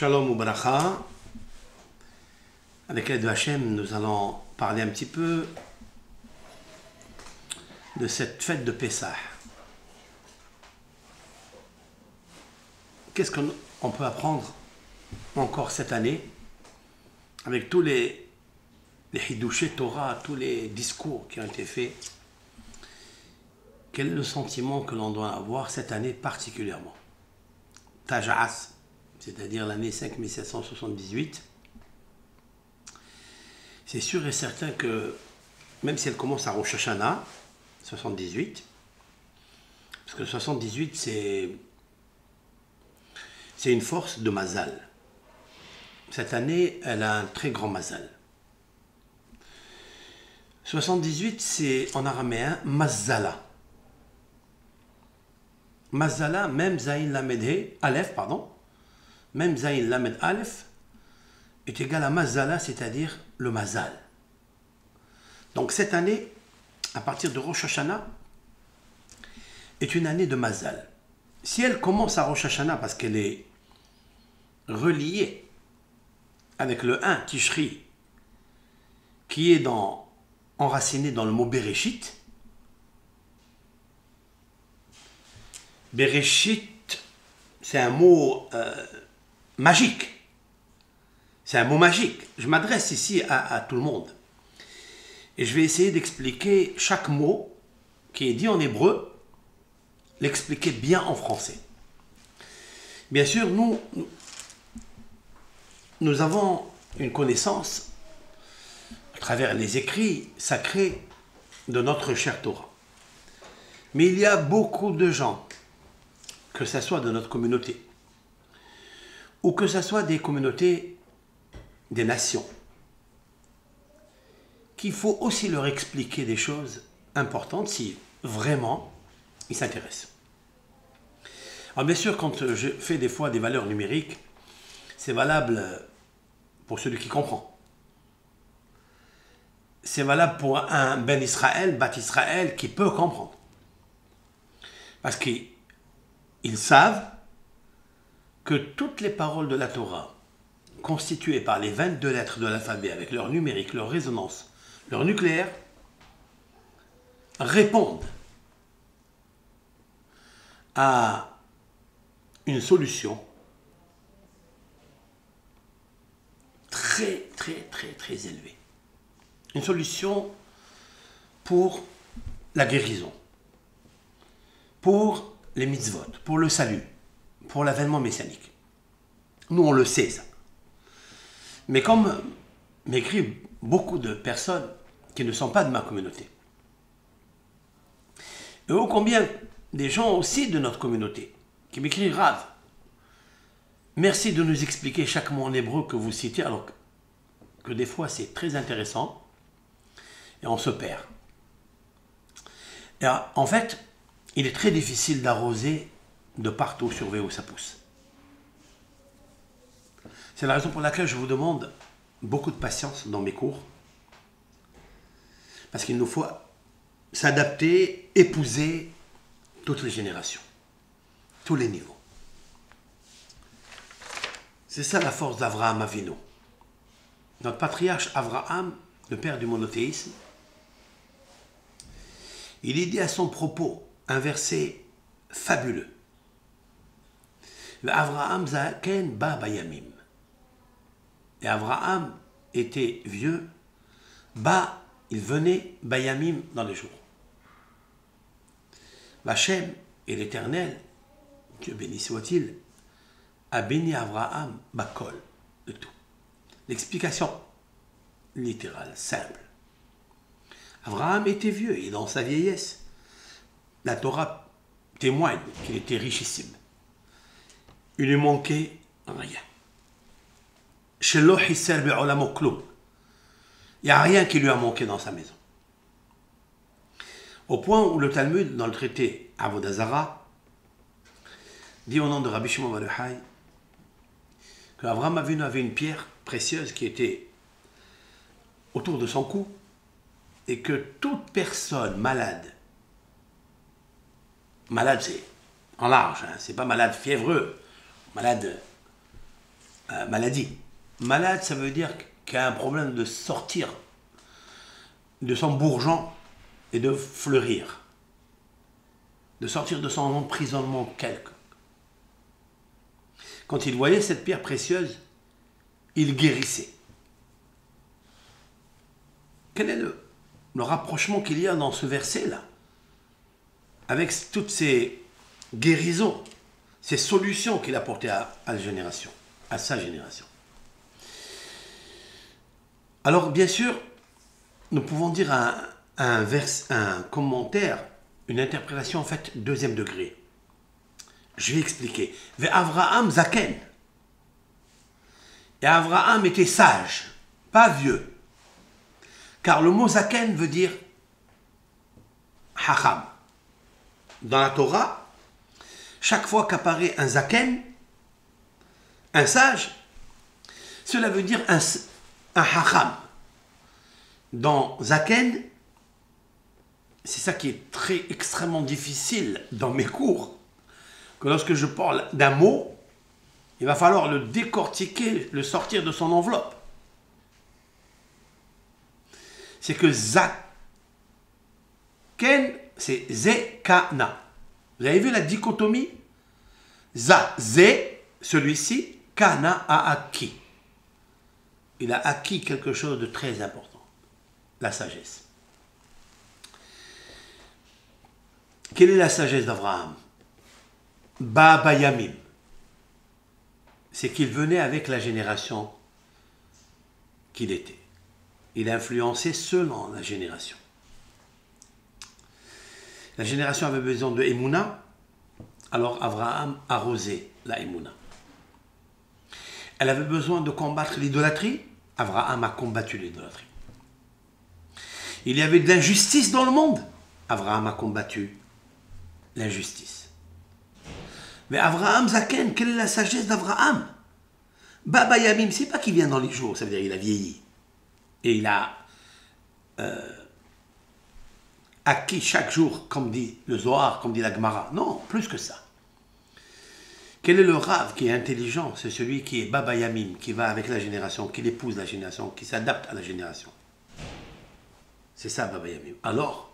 Shalom ou Bracha. Avec l'aide de Hachem, nous allons parler un petit peu de cette fête de Pessah. Qu'est-ce qu'on peut apprendre encore cette année avec tous les Hidouché Torah, tous les discours qui ont été faits? Quel est le sentiment que l'on doit avoir cette année particulièrement? Taj'as, c'est-à-dire l'année 5778. C'est sûr et certain que, même si elle commence à Rosh Hashanah, 78, parce que 78 c'est une force de Mazal. Cette année, elle a un très grand Mazal. 78, c'est en araméen Mazzala. Mazzala, même Zayin Lamed He, Aleph, pardon, même Zayin Lamed Aleph est égal à Mazzala, c'est-à-dire le Mazal. Donc cette année, à partir de Rosh Hashanah, est une année de Mazal. Si elle commence à Rosh Hashanah parce qu'elle est reliée avec le 1 Tishri, qui est enraciné dans le mot Bereshit. Bereshit, c'est un mot magique. C'est un mot magique. Je m'adresse ici à tout le monde. Et je vais essayer d'expliquer chaque mot qui est dit en hébreu, l'expliquer bien en français. Bien sûr, nous avons une connaissance à travers les écrits sacrés de notre chère Torah. Mais il y a beaucoup de gens, que ce soit de notre communauté, ou que ce soit des communautés des nations, qu'il faut aussi leur expliquer des choses importantes si vraiment ils s'intéressent. Alors bien sûr, quand je fais des fois des valeurs numériques, c'est valable pour celui qui comprend. C'est valable pour un Ben Israël, Bat Israël, qui peut comprendre. Parce qu'ils savent que toutes les paroles de la Torah, constituées par les 22 lettres de l'alphabet, avec leur numérique, leur résonance, leur nucléaire, répondent à une solution très élevée. Une solution pour la guérison, pour les mitzvot, pour le salut, pour l'avènement messianique. Nous, on le sait, ça. Mais comme m'écrivent beaucoup de personnes qui ne sont pas de ma communauté, et ô combien des gens aussi de notre communauté qui m'écrivent: Rav, merci de nous expliquer chaque mot en hébreu que vous citez, alors que des fois c'est très intéressant, et on se perd. Et en fait, il est très difficile d'arroser de partout sur V où ça pousse. C'est la raison pour laquelle je vous demande beaucoup de patience dans mes cours, parce qu'il nous faut s'adapter, épouser toutes les générations, tous les niveaux. C'est ça la force d'Avraham Avinu. Notre patriarche Avraham, le père du monothéisme, il y dit à son propos un verset fabuleux. Avraham zaken ba bayamim. Et Avraham était vieux, il venait bayamim dans les jours. Hachem et l'Éternel, Dieu béni soit-il, a béni Avraham bakol, de tout. L'explication littérale, simple. Avraham était vieux et dans sa vieillesse, la Torah témoigne qu'il était richissime. Il lui manquait rien. Shelo hisser be'olamo klum. Il n'y a rien qui lui a manqué dans sa maison. Au point où le Talmud, dans le traité Avodah Zarah, dit au nom de Rabbi Shimon bar Yochai qu'Avraham Avinu avait une pierre précieuse qui était autour de son cou, et que toute personne malade c'est en large, hein, c'est pas malade fiévreux, malade maladie. Malade, ça veut dire qu'il y a un problème de sortir de son bourgeon et de fleurir. De sortir de son emprisonnement quelque. Quand il voyait cette pierre précieuse, il guérissait. Quel est le rapprochement qu'il y a dans ce verset-là avec toutes ces guérisons, ces solutions qu'il a apportées à la génération, à sa génération. Alors, bien sûr, nous pouvons dire un commentaire, une interprétation en fait deuxième degré. Je vais expliquer. Avraham Zaken. Et Avraham était sage, pas vieux. Car le mot Zaken veut dire Hacham. Dans la Torah, chaque fois qu'apparaît un Zaken, un sage, cela veut dire un Hacham. Dans Zaken, c'est ça qui est extrêmement difficile dans mes cours, que lorsque je parle d'un mot, il va falloir le décortiquer, le sortir de son enveloppe. C'est que Zaken, c'est Zekana. Vous avez vu la dichotomie? Zé, celui-ci, Kana a acquis. Il a acquis quelque chose de très important, la sagesse. Quelle est la sagesse d'Abraham? Baba Yamim. C'est qu'il venait avec la génération qu'il était. Il a influencé selon la génération. La génération avait besoin de Emouna, alors Abraham arrosait la Emouna. Elle avait besoin de combattre l'idolâtrie, Abraham a combattu l'idolâtrie. Il y avait de l'injustice dans le monde, Abraham a combattu l'injustice. Mais Abraham Zaken, quelle est la sagesse d'Abraham? Baba Yamim, c'est pas qu'il vient dans les jours, ça veut dire qu'il a vieilli. Et il a acquis chaque jour, comme dit le Zohar, comme dit la Gemara. Non, plus que ça. Quel est le Rav qui est intelligent? C'est celui qui est Baba Yamim, qui va avec la génération, qui épouse la génération, qui s'adapte à la génération. C'est ça Baba Yamim. Alors,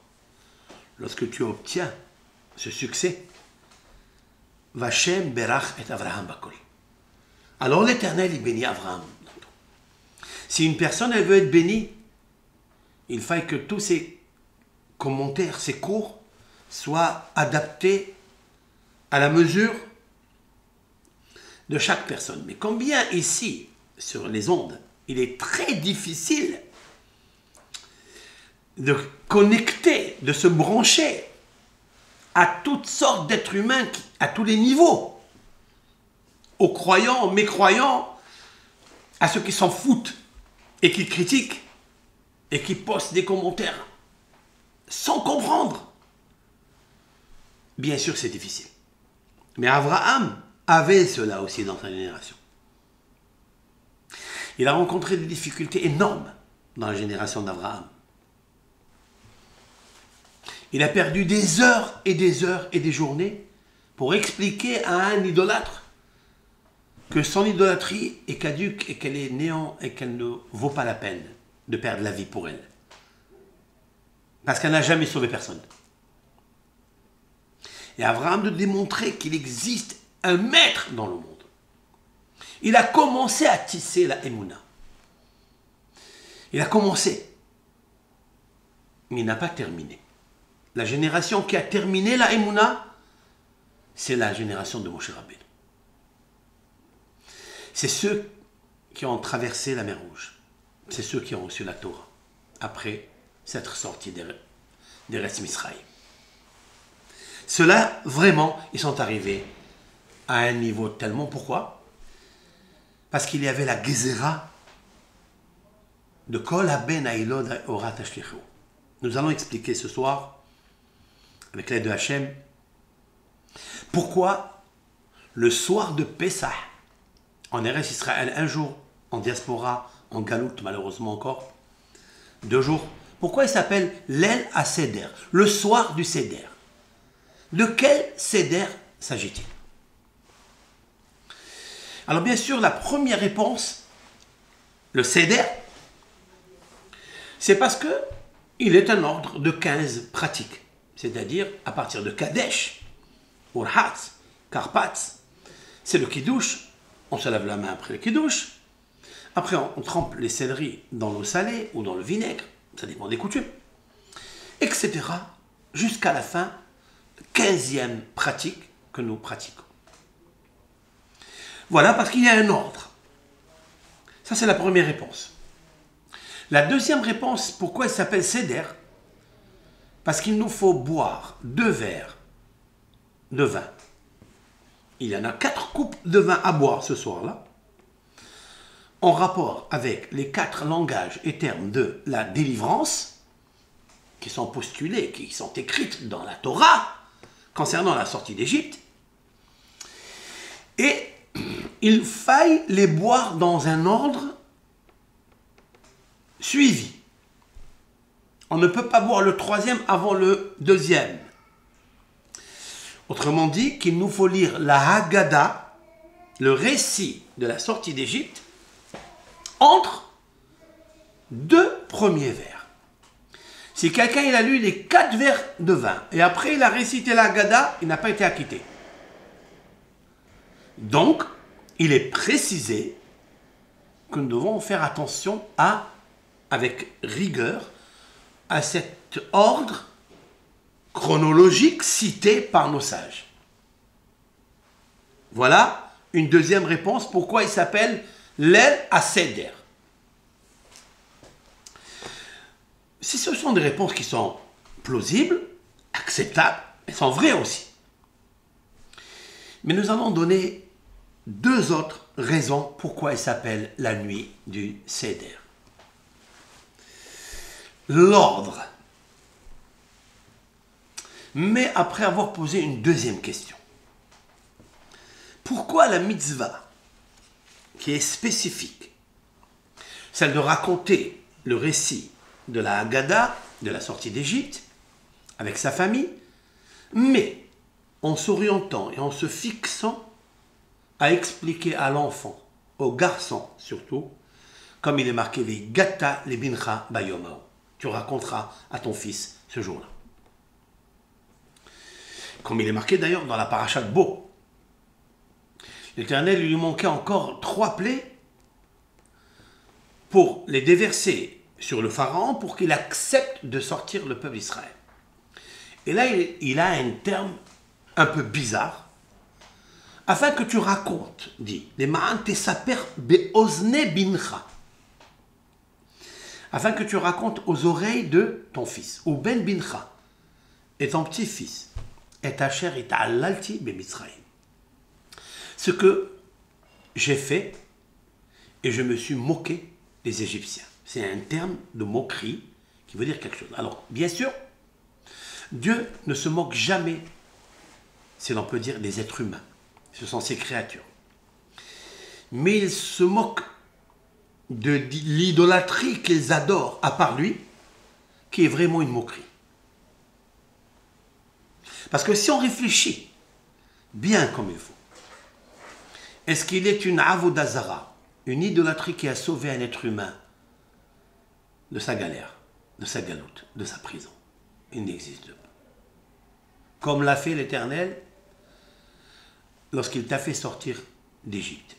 lorsque tu obtiens ce succès, Vachem Berach et Avraham Bakol. Alors l'Éternel, il bénit Avraham. Si une personne, elle veut être bénie, il faut que tous ces commentaires, ces cours, soient adaptés à la mesure de chaque personne. Mais combien ici, sur les ondes, il est très difficile de connecter, de se brancher à toutes sortes d'êtres humains, à tous les niveaux, aux croyants, aux mécroyants, à ceux qui s'en foutent et qui critiquent et qui postent des commentaires sans comprendre. Bien sûr, c'est difficile. Mais Abraham avait cela aussi dans sa génération. Il a rencontré des difficultés énormes dans la génération d'Abraham. Il a perdu des heures et des heures et des journées pour expliquer à un idolâtre que son idolâtrie est caduque et qu'elle est néant et qu'elle ne vaut pas la peine de perdre la vie pour elle. Parce qu'elle n'a jamais sauvé personne. Et Abraham de démontrer qu'il existe un maître dans le monde. Il a commencé à tisser la Emouna. Il a commencé. Mais il n'a pas terminé. La génération qui a terminé la Emouna, c'est la génération de Moshe Rabbeinu. C'est ceux qui ont traversé la mer Rouge. C'est ceux qui ont reçu la Torah après s'être sortis d'Eretz Misraïm. Ceux-là, vraiment, ils sont arrivés à un niveau tellement... Pourquoi? Parce qu'il y avait la Gezerah de Kol Haben Ailod Orat Ashlichu. Nous allons expliquer ce soir, avec l'aide de Hachem, pourquoi le soir de Pessah, en Eretz Israël, un jour, en diaspora, en galoute malheureusement encore, 2 jours, pourquoi il s'appelle l'El à Seder, le soir du Seder? De quel Seder s'agit-il? Alors bien sûr, la première réponse, le Seder, c'est parce que il est un ordre de 15 pratiques. C'est-à-dire, à partir de Kadesh, Urhatz, Karpatz, c'est le Kiddush, on se lave la main après le Kiddush, après on trempe les céleris dans l'eau salée ou dans le vinaigre, ça dépend des coutumes, etc. jusqu'à la fin, 15e pratique que nous pratiquons. Voilà, parce qu'il y a un ordre. Ça, c'est la première réponse. La deuxième réponse, pourquoi il s'appelle Seder? Parce qu'il nous faut boire 2 verres de vin. Il y en a 4 coupes de vin à boire ce soir-là, en rapport avec les 4 langages et termes de la délivrance, qui sont postulés, qui sont écrites dans la Torah, concernant la sortie d'Égypte. Et il faille les boire dans un ordre suivi. On ne peut pas boire le 3e avant le 2e. Autrement dit, qu'il nous faut lire la Haggadah, le récit de la sortie d'Égypte, entre 2 premiers vers. Si quelqu'un il a lu les 4 vers de vin, et après il a récité la Haggadah, il n'a pas été acquitté. Donc, il est précisé que nous devons faire attention avec rigueur, à cet ordre chronologique cité par nos sages. Voilà une deuxième réponse, pourquoi il s'appelle Leil HaSeder. Si ce sont des réponses qui sont plausibles, acceptables, elles sont vraies aussi. Mais nous allons donner 2 autres raisons pourquoi il s'appelle la nuit du Seder. L'ordre. Mais après avoir posé une deuxième question. Pourquoi la mitzvah, qui est spécifique, celle de raconter le récit de la Haggadah, de la sortie d'Égypte, avec sa famille, mais en s'orientant et en se fixant à expliquer à l'enfant, au garçon surtout, comme il est marqué, les gata les bincha bayomao. Tu raconteras à ton fils ce jour-là. Comme il est marqué d'ailleurs dans la paracha de Bo. L'Éternel lui manquait encore 3 plaies pour les déverser sur le Pharaon pour qu'il accepte de sortir le peuple d'Israël. Et là, il a un terme un peu bizarre. Afin que tu racontes, dit, les ma'an tesaper be'ozne bincha. Afin que tu racontes aux oreilles de ton fils, ou ben bincha, et ton petit-fils, et ta chair et ta alalti b'Mitzrayim. Ce que j'ai fait, et je me suis moqué des Égyptiens. C'est un terme de moquerie qui veut dire quelque chose. Alors, bien sûr, Dieu ne se moque jamais, si l'on peut dire, des êtres humains. Ce sont ses créatures. Mais il se moque de l'idolâtrie qu'ils adorent à part lui, qui est vraiment une moquerie. Parce que si on réfléchit bien comme il faut, est-ce qu'il est une avodah zara, une idolâtrie qui a sauvé un être humain de sa galère, de sa galoute, de sa prison? Il n'existe pas. Comme l'a fait l'Éternel lorsqu'il t'a fait sortir d'Égypte.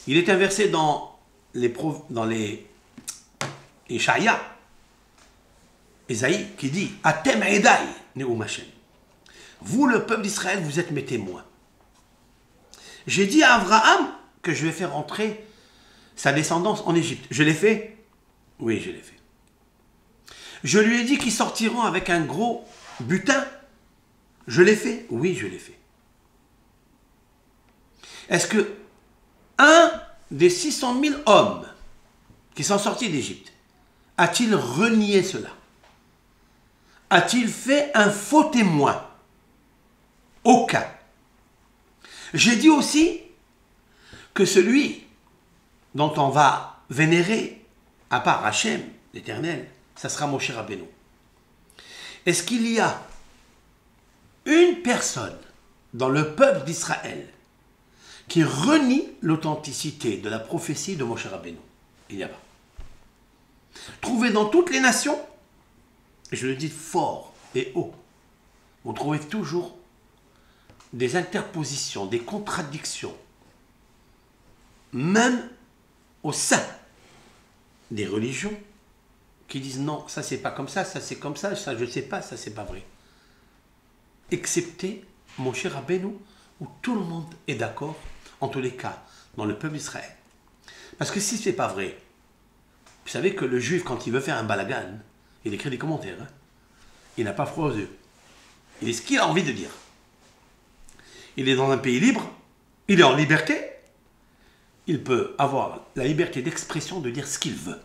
Il est inversé dans les Ishaïa, Esaïe, qui dit « Atem Edaï Neum Hashem » Vous, le peuple d'Israël, vous êtes mes témoins. J'ai dit à Abraham que je vais faire entrer sa descendance en Égypte. Je l'ai fait? Oui, je l'ai fait. Je lui ai dit qu'ils sortiront avec un gros butin. Je l'ai fait? Oui, je l'ai fait. Est-ce que un des 600 000 hommes qui sont sortis d'Égypte a-t-il renié cela? A-t-il fait un faux témoin? Aucun. J'ai dit aussi que celui dont on va vénérer, à part Hachem, l'Éternel, ça sera Moshe Rabbeinu. Est-ce qu'il y a une personne dans le peuple d'Israël qui renie l'authenticité de la prophétie de Moshe Rabbeinu. Il n'y a pas. Trouvez dans toutes les nations, et je le dis fort et haut, vous trouvez toujours des interpositions, des contradictions, même au sein des religions, qui disent non, ça c'est pas comme ça c'est comme ça je sais pas, ça c'est pas vrai. Excepté Moshe Rabbeinu, où tout le monde est d'accord, en tous les cas, dans le peuple d'Israël. Parce que si c'est pas vrai, vous savez que le juif, quand il veut faire un balagan, il écrit des commentaires. Hein. Il n'a pas froid aux yeux. Il est ce qu'il a envie de dire. Il est dans un pays libre, il est en liberté, il peut avoir la liberté d'expression, de dire ce qu'il veut.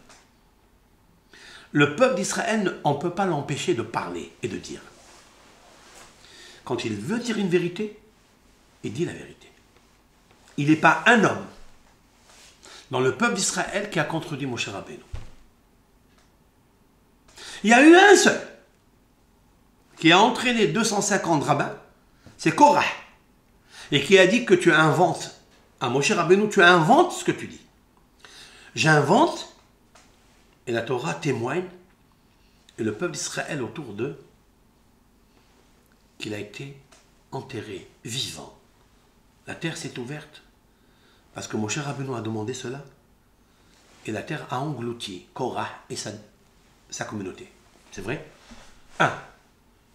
Le peuple d'Israël, on ne peut pas l'empêcher de parler et de dire. Quand il veut dire une vérité, il dit la vérité. Il n'est pas un homme dans le peuple d'Israël qui a contredit Moshe Rabbeinu. Il y a eu un seul qui a entraîné 250 rabbins, c'est Korah, et qui a dit que tu inventes, à Moshe Rabbeinu, tu inventes ce que tu dis. J'invente, et la Torah témoigne, et le peuple d'Israël autour d'eux, qu'il a été enterré, vivant. La terre s'est ouverte, parce que Moshe Rabbeinu a demandé cela, et la terre a englouti Korah et sa communauté. C'est vrai? Il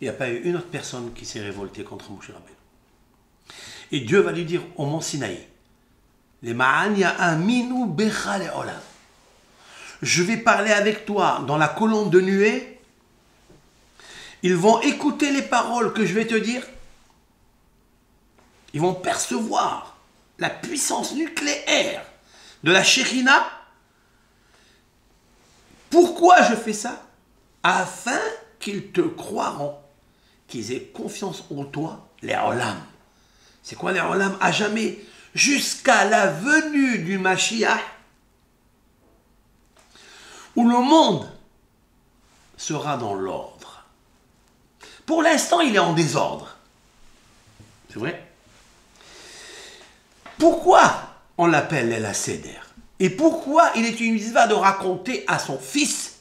n'y a pas eu une autre personne qui s'est révoltée contre Moshe Rabbeinu. Et Dieu va lui dire au mont Sinaï, les Ma'ania aminu becha le'olam. Je vais parler avec toi dans la colonne de nuée. Ils vont écouter les paroles que je vais te dire. Ils vont percevoir la puissance nucléaire de la Shekhinah. Pourquoi je fais ça? Afin qu'ils te croiront, qu'ils aient confiance en toi, les olam. C'est quoi les olam? À jamais, jusqu'à la venue du Mashiach, où le monde sera dans l'ordre. Pour l'instant, il est en désordre. C'est vrai? Pourquoi on l'appelle El Seder? Et pourquoi il est une mitzvah de raconter à son fils?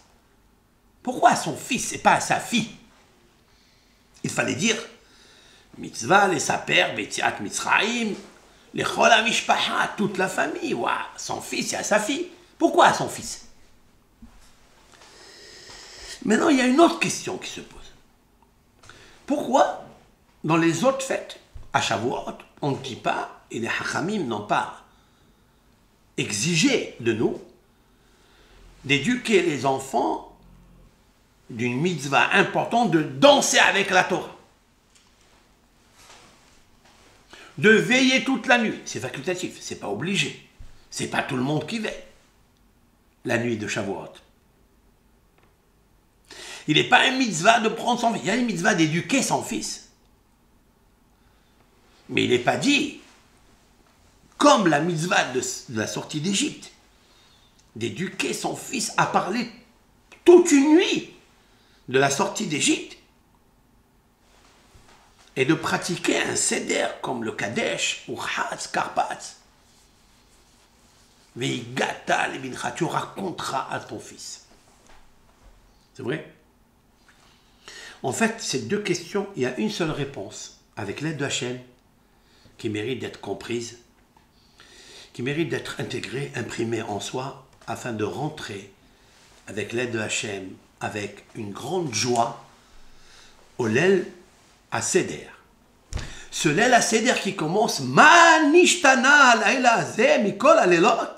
Pourquoi à son fils et pas à sa fille? Il fallait dire mitzvah, les saper, betiat mitzraim, les chol hamishpacha, toute la famille. Ouah, son fils et à sa fille. Pourquoi à son fils? Maintenant, il y a une autre question qui se pose. Pourquoi, dans les autres fêtes, à Shavuot, on ne dit pas, et les Hachamim n'ont pas exigé de nous, d'éduquer les enfants d'une mitzvah importante de danser avec la Torah, de veiller toute la nuit. C'est facultatif, c'est pas obligé. C'est pas tout le monde qui veille la nuit de Shavuot. Il n'est pas un mitzvah de prendre son fils. Il y a une mitzvah d'éduquer son fils. Mais il n'est pas dit, comme la mitzvah de la sortie d'Égypte, d'éduquer son fils à parler toute une nuit de la sortie d'Égypte et de pratiquer un seder comme le Kadesh ou Hatz, Karpatz. Veigata levincha, tu raconteras à ton fils. C'est vrai? En fait, ces deux questions, il y a une seule réponse, avec l'aide de Hachem, qui mérite d'être comprise, qui mérite d'être intégrée, imprimée en soi, afin de rentrer, avec l'aide de Hachem, avec une grande joie, au Leil HaSeder. Ce Leil HaSeder qui commence, Ma nishtana laila hazeh mikol halelot.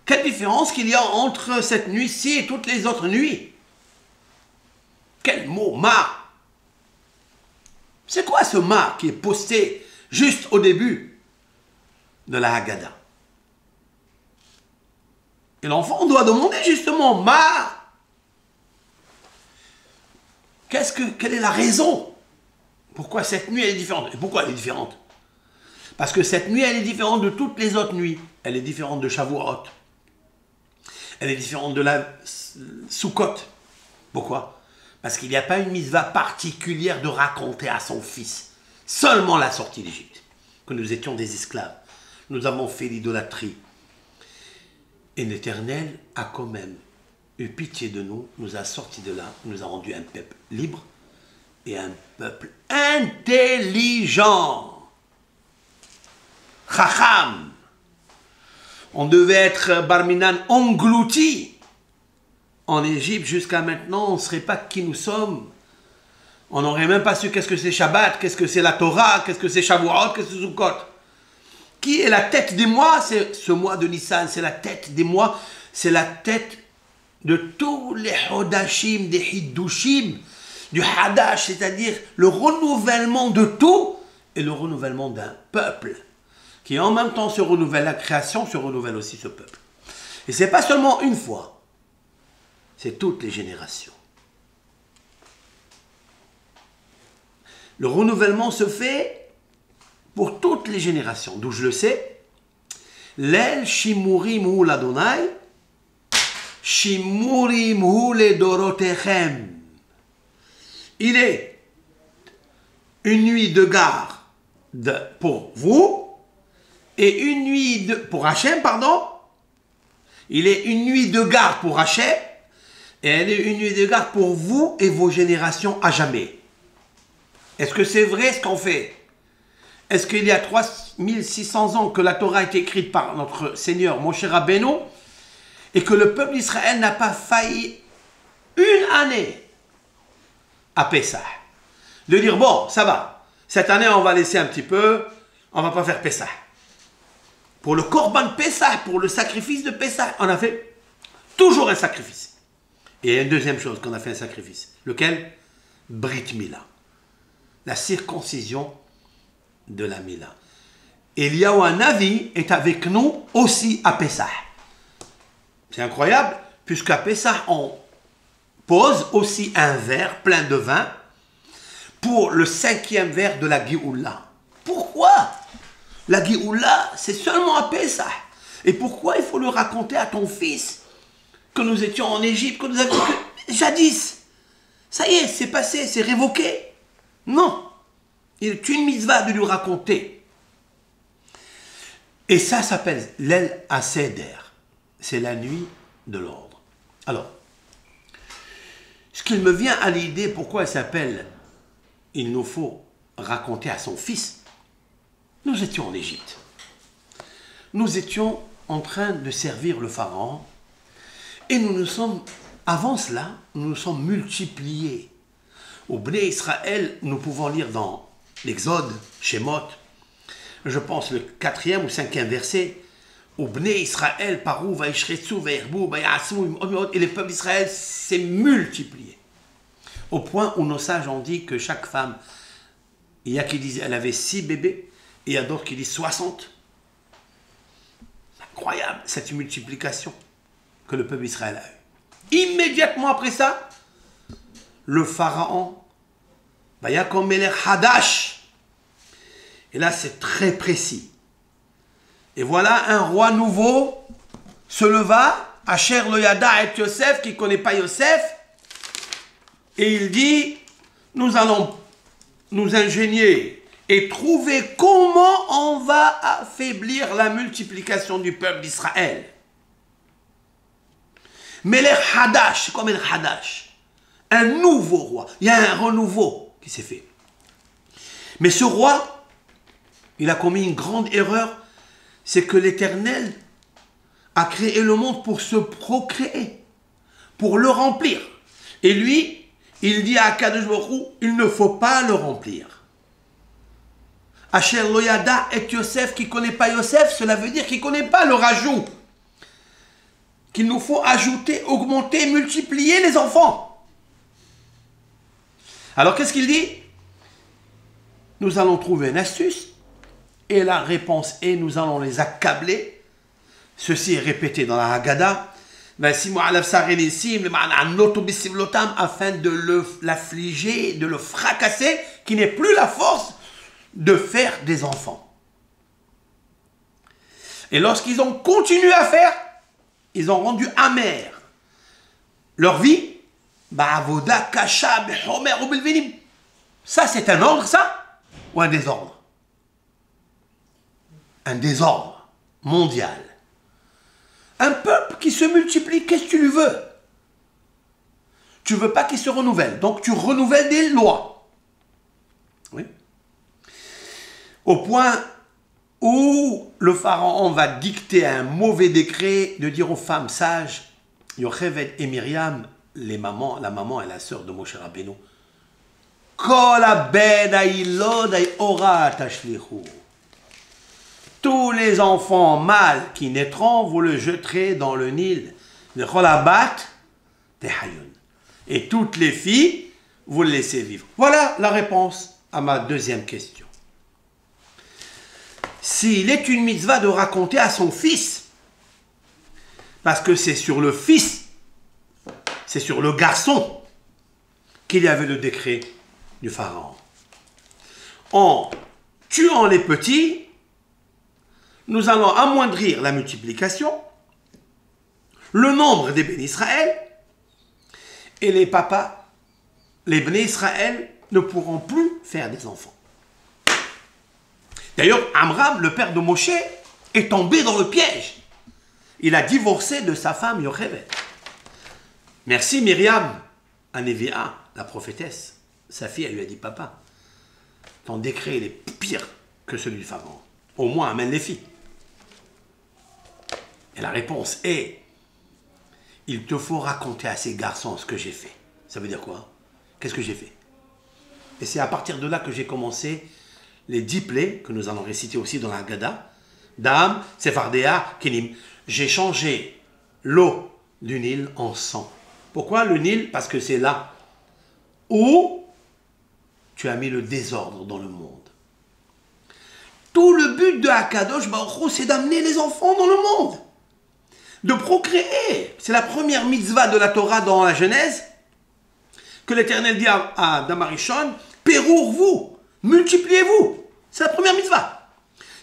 Quelle différence qu'il y a entre cette nuit-ci et toutes les autres nuits? Quel mot, ma? C'est quoi ce ma qui est posté juste au début de la Haggadah? Et l'enfant doit demander justement, ma? Quelle est la raison? Pourquoi cette nuit elle est différente? Et pourquoi elle est différente? Parce que cette nuit elle est différente de toutes les autres nuits. Elle est différente de Shavuot. Elle est différente de la Sukkot. Pourquoi? Parce qu'il n'y a pas une mitzvah particulière de raconter à son fils. seulement la sortie d'Égypte, que nous étions des esclaves. Nous avons fait l'idolâtrie. Et l'Éternel a quand même eu pitié de nous, nous a sortis de là, nous a rendu un peuple libre et un peuple intelligent. Chacham. On devait être Barminan englouti en Égypte jusqu'à maintenant, on ne serait pas qui nous sommes. On n'aurait même pas su qu'est-ce que c'est Shabbat, qu'est-ce que c'est la Torah, qu'est-ce que c'est Shavuot, qu'est-ce que c'est Sukkot. Qui est la tête des mois? C'est ce mois de Nissan, c'est la tête des mois, c'est la tête de tous les Hodashim, des Hiddushim, du Hadash, c'est-à-dire le renouvellement de tout et le renouvellement d'un peuple qui en même temps se renouvelle, la création se renouvelle aussi ce peuple. Et ce n'est pas seulement une fois, c'est toutes les générations. Le renouvellement se fait pour toutes les générations, d'où je le sais. L'el shimurim hu l'Adonai, shimurim hu le dorotechem. Il est une nuit de garde pour vous et une nuit pour Hachem, pardon. Il est une nuit de garde pour Hachem et elle est une nuit de garde pour vous et vos générations à jamais. Est-ce que c'est vrai ce qu'on fait? Est-ce qu'il y a 3600 ans que la Torah a été écrite par notre Seigneur Moshe Rabbeinu et que le peuple d'Israël n'a pas failli une année à Pessah? De dire, bon, ça va, cette année on va laisser un petit peu, on va pas faire Pessah. Pour le Korban Pessah, pour le sacrifice de Pessah, on a fait toujours un sacrifice. Et il y a une deuxième chose qu'on a fait un sacrifice. Lequel? Brit Mila. La circoncision de la Mila. Eliyahu Hanavi est avec nous aussi à Pessah. C'est incroyable, puisqu'à Pessah, on pose aussi un verre plein de vin pour le 5e verre de la Géoula. Pourquoi? La Géoula, c'est seulement à Pessah. Et pourquoi il faut le raconter à ton fils que nous étions en Égypte, que nous avions jadis? Ça y est, c'est passé, c'est révoqué. Non, il est une mitzvah de lui raconter. Et ça s'appelle l'El Aseder. C'est la nuit de l'ordre. Alors, ce qu'il me vient à l'idée, pourquoi elle s'appelle « Il nous faut raconter à son fils », nous étions en Égypte. Nous étions en train de servir le pharaon et nous nous sommes, avant cela, nous nous sommes multipliés. Au Bnei Israël, nous pouvons lire dans l'Exode, Shemot, je pense le 4e ou 5e verset, au Bnei Israël, parou, vaishretsu, vairbu, vayasmu, et le peuple d'Israël s'est multiplié. Au point où nos sages ont dit que chaque femme, il y a qui disent elle avait 6 bébés, et il y a d'autres qui disent 60. Incroyable cette multiplication que le peuple d'Israël a eue. Immédiatement après ça, le pharaon, Vayakom Melech Hadash. Et là, c'est très précis. Et voilà, un roi nouveau se leva, Asher lo yada et Yosef, qui ne connaît pas Yosef, et il dit, nous allons nous ingénier et trouver comment on va affaiblir la multiplication du peuple d'Israël. Melech Hadash, c'est quoi Melech Hadash? Un nouveau roi. Il y a un renouveau qui s'est fait. Mais ce roi, il a commis une grande erreur, c'est que l'Éternel a créé le monde pour se procréer, pour le remplir. Et lui, il dit à Akadosh Baruch Hu, il ne faut pas le remplir. Asher lo yada et Yosef, qui ne connaît pas Yosef, cela veut dire qu'il ne connaît pas le rajout. Qu'il nous faut ajouter, augmenter, multiplier les enfants. Alors qu'est-ce qu'il dit? Nous allons trouver une astuce. Et la réponse est, nous allons les accabler. Ceci est répété dans la Haggadah. Afin de l'affliger, de le fracasser, qui n'ait plus la force de faire des enfants. Et lorsqu'ils ont continué à faire, ils ont rendu amer leur vie. Ça, c'est un ordre, ça? ou un désordre? Un désordre mondial. Un peuple qui se multiplie, qu'est-ce que tu lui veux? Tu veux pas qu'il se renouvelle, donc tu renouvelles des lois. Oui. Au point où le pharaon va dicter un mauvais décret de dire aux femmes sages, Yocheved et Myriam, la maman et la sœur de Moshe Rabbeinu, tous les enfants mâles qui naîtront, vous le jeterez dans le Nil. Et toutes les filles, vous les laissez vivre. Voilà la réponse à ma deuxième question. S'il est une mitzvah de raconter à son fils, parce que c'est sur le fils, c'est sur le garçon qu'il y avait le décret du pharaon. En tuant les petits, nous allons amoindrir la multiplication, le nombre des bénis Israël, et les papas, les bénis Israël, ne pourront plus faire des enfants. D'ailleurs, Amram, le père de Moshe, est tombé dans le piège. Il a divorcé de sa femme Yocheved. Merci Myriam, Anévia, la prophétesse. Sa fille, elle lui a dit, papa, ton décret il est pire que celui du pharaon. Au moins, amène les filles. Et la réponse est, il te faut raconter à ces garçons ce que j'ai fait. Ça veut dire quoi? Qu'est-ce que j'ai fait? Et c'est à partir de là que j'ai commencé les 10 plaies, que nous allons réciter aussi dans la Haggadah, Dam, Sephardéa, Kenim. J'ai changé l'eau du Nil en sang. Pourquoi le Nil? Parce que c'est là où tu as mis le désordre dans le monde. Tout le but de Akadosh Baruch Hu, c'est d'amener les enfants dans le monde. De procréer. C'est la première mitzvah de la Torah dans la Genèse, que l'Éternel dit à Adam Arishon, pérour-vous, multipliez-vous. C'est la première mitzvah.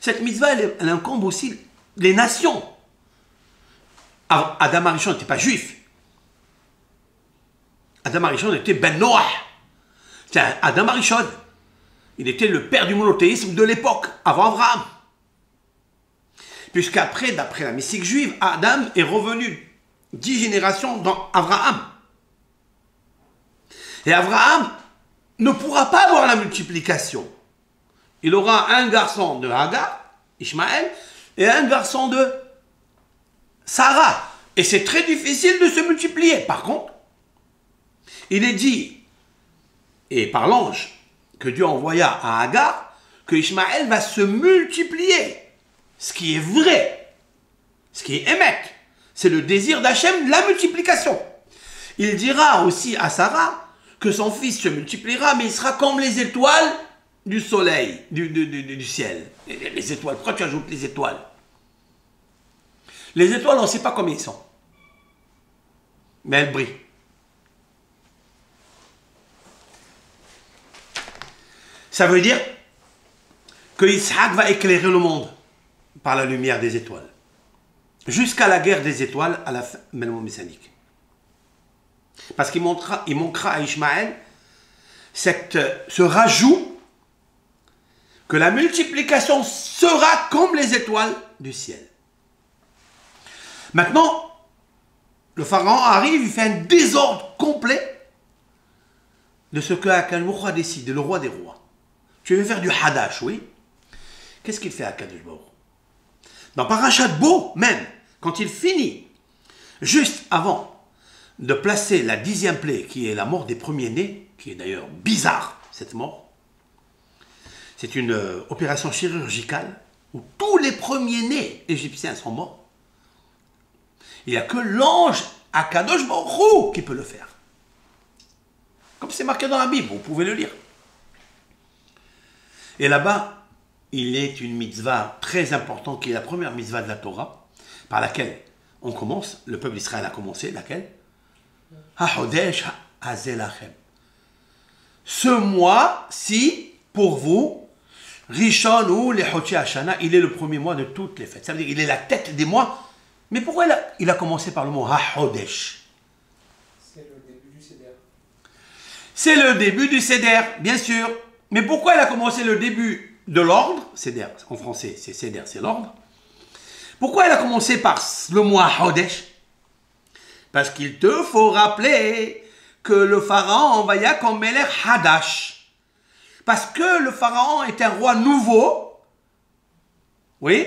Cette mitzvah, elle incombe aussi les nations. Adam Arishon n'était pas juif. Adam Arishon était Ben Noach. C'est Adam Arishon. Il était le père du monothéisme de l'époque, avant Abraham. Puisqu'après, d'après la mystique juive, Adam est revenu 10 générations dans Abraham. Et Abraham ne pourra pas avoir la multiplication. Il aura un garçon de Hagar, Ishmaël, et un garçon de Sarah. Et c'est très difficile de se multiplier. Par contre, il est dit, et par l'ange que Dieu envoya à Hagar, que Ishmaël va se multiplier. Ce qui est vrai, ce qui est émet, c'est le désir d'Hachem, la multiplication. Il dira aussi à Sarah que son fils se multipliera, mais il sera comme les étoiles du soleil, du ciel. Les étoiles, pourquoi tu ajoutes les étoiles? Les étoiles, on ne sait pas combien ils sont. Mais elles brillent. Ça veut dire que Isaac va éclairer le monde par la lumière des étoiles. Jusqu'à la guerre des étoiles, à la fin, messianique. Parce qu'il manquera à Ishmaël ce rajout que la multiplication sera comme les étoiles du ciel. Maintenant, le pharaon arrive, il fait un désordre complet de ce que Akadosh a décidé, le roi des rois. Tu veux faire du hadash, oui? Qu'est-ce qu'il fait à Akadosh Baruch? Dans Parashat Bo, même, quand il finit, juste avant de placer la 10e plaie, qui est la mort des premiers-nés, qui est d'ailleurs bizarre, cette mort, c'est une opération chirurgicale où tous les premiers-nés égyptiens sont morts. Il n'y a que l'ange Akadosh Baruch Hu qui peut le faire. Comme c'est marqué dans la Bible, vous pouvez le lire. Et là-bas, il est une mitzvah très importante, qui est la première mitzvah de la Torah, par laquelle on commence, le peuple d'Israël a commencé, laquelle? Ha-Hodesh ha-Zelachem. Ce mois-ci, pour vous, Rishon ou les Hoti Hashana, il est le premier mois de toutes les fêtes. Ça veut dire qu'il est la tête des mois. Mais pourquoi il a commencé par le mot Ha-Hodesh? C'est le début du Seder. C'est le début du Seder, bien sûr. Mais pourquoi il a commencé le début de l'ordre, Seder, en français c'est Seder, c'est l'ordre. Pourquoi il a commencé par le mois Hodesh? Parce qu'il te faut rappeler que le pharaon envoya comme Melech Hadash. Parce que le pharaon est un roi nouveau, oui,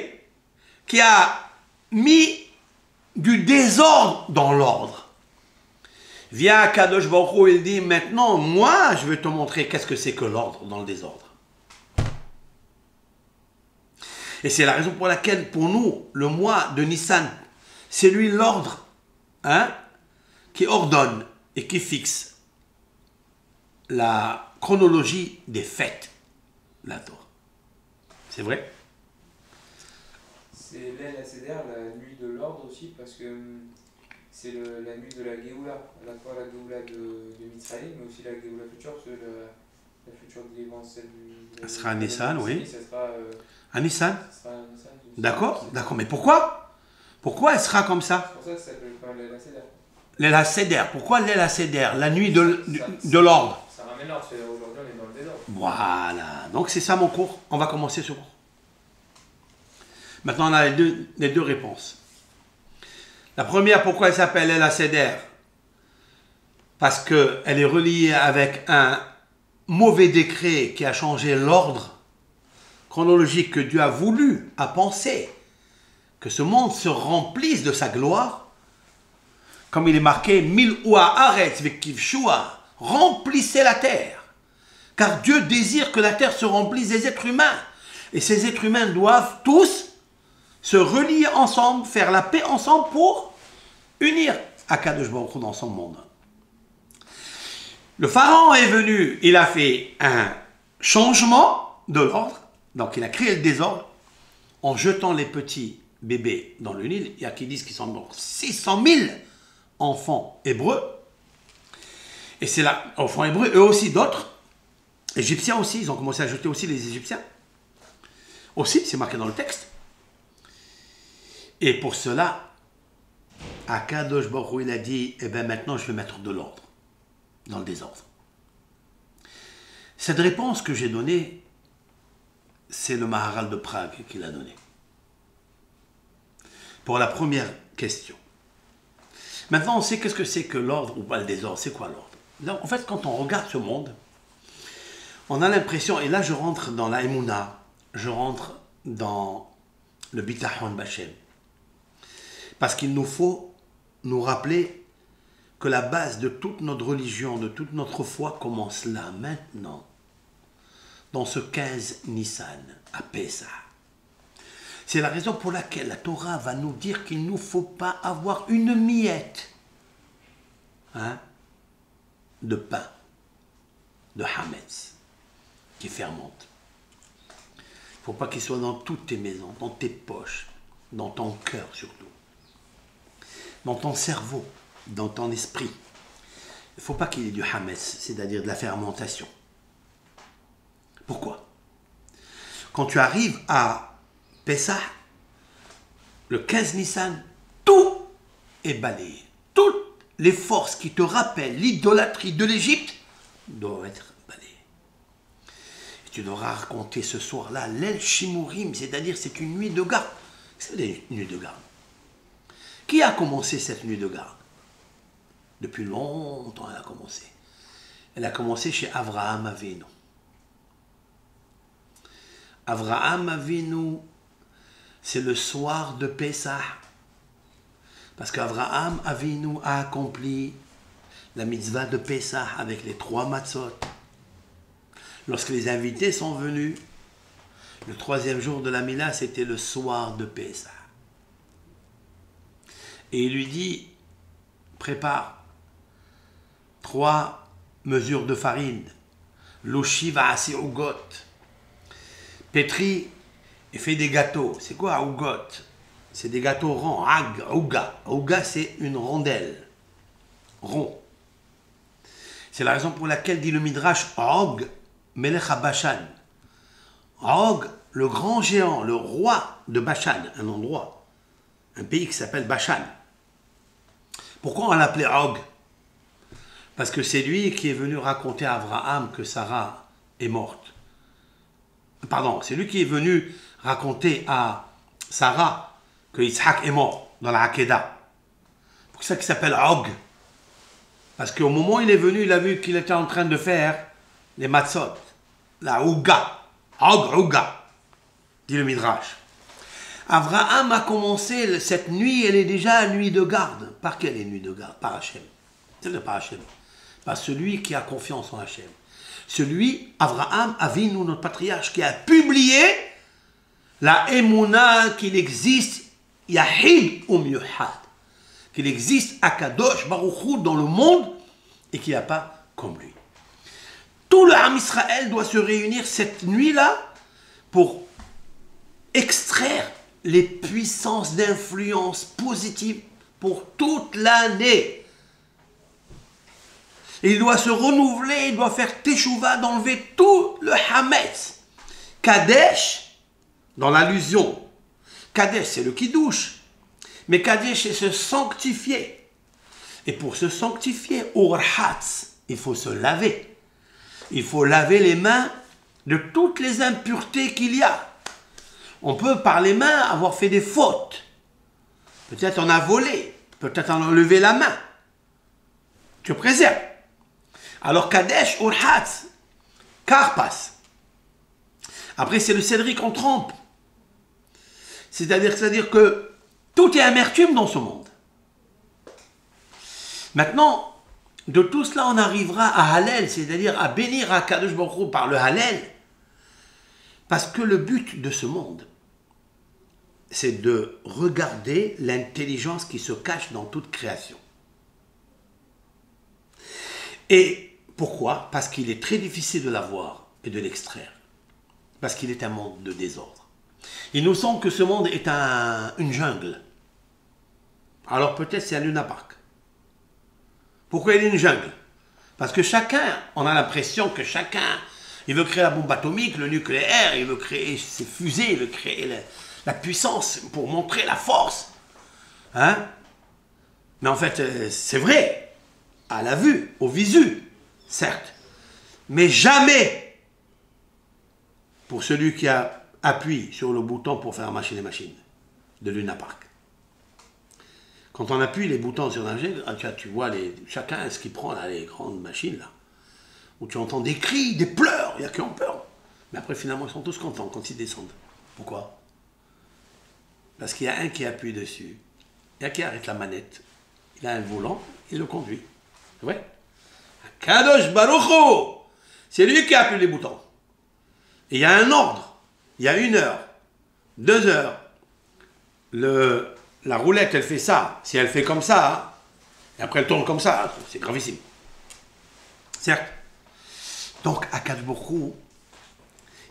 qui a mis du désordre dans l'ordre. Via Kadosh Baruch Hu, il dit maintenant, moi, je vais te montrer qu'est-ce que c'est que l'ordre dans le désordre. Et c'est la raison pour laquelle, pour nous, le mois de Nissan, c'est lui l'ordre, hein, qui ordonne et qui fixe la chronologie des fêtes, la Torah. C'est vrai? C'est Leil HaSeder, la nuit de l'ordre aussi, parce que c'est la nuit de la Géoula, à la fois la Géoula de Mitzrayim, mais aussi la Géoula future, parce que la future délivrance, celle du... Ça sera à Nissan, oui. Ça sera... À Nissan? Ça sera à Nissan. D'accord, d'accord, mais pourquoi? Pourquoi elle sera comme ça? C'est pour ça que ça s'appelle pas Leil HaSeder. Leil HaSeder, pourquoi Leil HaSeder? La nuit de l'ordre. Ça ramène l'ordre, c'est aujourd'hui on est dans le désordre. Voilà, donc c'est ça mon cours. On va commencer ce cours. Maintenant on a les deux réponses. La première, pourquoi elle s'appelle Leil HaSeder? Parce qu'elle est reliée avec un mauvais décret qui a changé l'ordre chronologique que Dieu a voulu, a pensé que ce monde se remplisse de sa gloire. Comme il est marqué, Mil'oua Haaretz vekivshua, remplissez la terre. Car Dieu désire que la terre se remplisse des êtres humains. Et ces êtres humains doivent tous se relier ensemble, faire la paix ensemble pour unir Akadosh Baruch Hu dans son monde. Le pharaon est venu, il a fait un changement de l'ordre, donc il a créé le désordre en jetant les petits bébés dans le Nil. Il y a qui disent qu'ils sont donc 600 000 enfants hébreux. Et c'est là, enfants hébreux, eux aussi d'autres, égyptiens aussi, ils ont commencé à jeter aussi les Égyptiens. Aussi, c'est marqué dans le texte. Et pour cela, Akadosh Baruch Hu, il a dit, eh bien maintenant je vais mettre de l'ordre dans le désordre. Cette réponse que j'ai donnée, c'est le Maharal de Prague qui l'a donnée. Pour la première question. Maintenant, on sait qu'est-ce que c'est que l'ordre ou pas le désordre. C'est quoi l'ordre? En fait, quand on regarde ce monde, on a l'impression, et là je rentre dans la Emouna, je rentre dans le Bitachon Bachem. Parce qu'il nous faut nous rappeler que la base de toute notre religion, de toute notre foi commence là, maintenant, dans ce 15 Nissan, à Pessah. C'est la raison pour laquelle la Torah va nous dire qu'il ne nous faut pas avoir une miette, hein, de pain, de hametz, qui fermente. Il ne faut pas qu'il soit dans toutes tes maisons, dans tes poches, dans ton cœur surtout, dans ton cerveau, dans ton esprit. Il ne faut pas qu'il y ait du hametz, c'est-à-dire de la fermentation. Pourquoi? Quand tu arrives à Pessah, le 15 Nissan, tout est balayé. Toutes les forces qui te rappellent l'idolâtrie de l'Égypte doivent être balayées. Et tu devras raconter ce soir-là l'El Shimurim, c'est-à-dire c'est une nuit de garde. C'est une nuit de garde. Qui a commencé cette nuit de garde? Depuis longtemps, elle a commencé. Elle a commencé chez Avraham Avinu. Avraham Avinu, c'est le soir de Pessah. Parce qu'Avraham Avinu a accompli la mitzvah de Pessah avec les 3 matzot. Lorsque les invités sont venus, le 3e jour de la Mila, c'était le soir de Pessah. Et il lui dit, prépare 3 mesures de farine, l'oshi va assez au got, pétris et fait des gâteaux. C'est quoi ougot? C'est des gâteaux ronds, ouga. Ouga, c'est une rondelle, rond. C'est la raison pour laquelle dit le Midrash, Og, Melech Bashan. Og, le grand géant, le roi de Bashan, un endroit, un pays qui s'appelle Bashan. Pourquoi on l'appelait Og? Parce que c'est lui qui est venu raconter à Abraham que Sarah est morte. Pardon, c'est lui qui est venu raconter à Sarah que Yitzhak est mort dans la Hakeda. C'est pour ça qu'il s'appelle Og. Parce qu'au moment où il est venu, il a vu qu'il était en train de faire les matzot, la Ouga. Og, Ouga, dit le Midrash. Abraham a commencé cette nuit, elle est déjà nuit de garde. Par quelle est nuit de garde? Par Hachem. C'est par Hachem. Par celui qui a confiance en Hachem. Celui, Abraham, Avinu, notre patriarche, qui a publié la Emouna qu'il existe Yahid Yuhad, qu'il existe Akadosh Baruch Hu dans le monde et qu'il n'y a pas comme lui. Tout le Ham Israël doit se réunir cette nuit-là pour extraire les puissances d'influence positive pour toute l'année. Il doit se renouveler, il doit faire teshuva, d'enlever tout le hametz. Kadesh, dans l'allusion, Kadesh c'est le kiddush, mais Kadesh c'est se sanctifier. Et pour se sanctifier, Urhatz, il faut se laver. Il faut laver les mains de toutes les impuretés qu'il y a. On peut par les mains avoir fait des fautes. Peut-être on a volé, peut-être on a levé la main. Tu préserves. Alors Kadesh, Urhatz, Karpas. Après c'est le cédric qu'on trempe. C'est-à-dire que tout est amertume dans ce monde. Maintenant, de tout cela, on arrivera à Hallel, c'est-à-dire à bénir Akadosh Baruch Hu par le Hallel. Parce que le but de ce monde, c'est de regarder l'intelligence qui se cache dans toute création. Et pourquoi? Parce qu'il est très difficile de la voir et de l'extraire. Parce qu'il est un monde de désordre. Il nous semble que ce monde est une jungle. Alors peut-être c'est un Luna Park. Pourquoi il est une jungle? Parce que chacun, on a l'impression que chacun, il veut créer la bombe atomique, le nucléaire, il veut créer ses fusées, il veut créer la puissance pour montrer la force. Hein? Mais en fait, c'est vrai, à la vue, au visu, certes. Mais jamais pour celui qui appuie sur le bouton pour faire marcher les machines de Luna Park. Quand on appuie les boutons sur un jet, tu vois chacun ce qu'il prend là, les grandes machines là, où tu entends des cris, des pleurs, il n'y a qui ont peur. Mais après finalement ils sont tous contents quand ils descendent. Pourquoi? Parce qu'il y a un qui appuie dessus, il y a qui arrête la manette, il a un volant, il le conduit. C'est vrai? Kadosh Baruch Hu, c'est lui qui appuie les boutons. Et il y a un ordre, il y a 1 heure, 2 heures, la roulette, elle fait ça. Si elle fait comme ça, hein, et après elle tourne comme ça, hein, c'est gravissime. Certes. Donc, Akadosh Baruch Hu,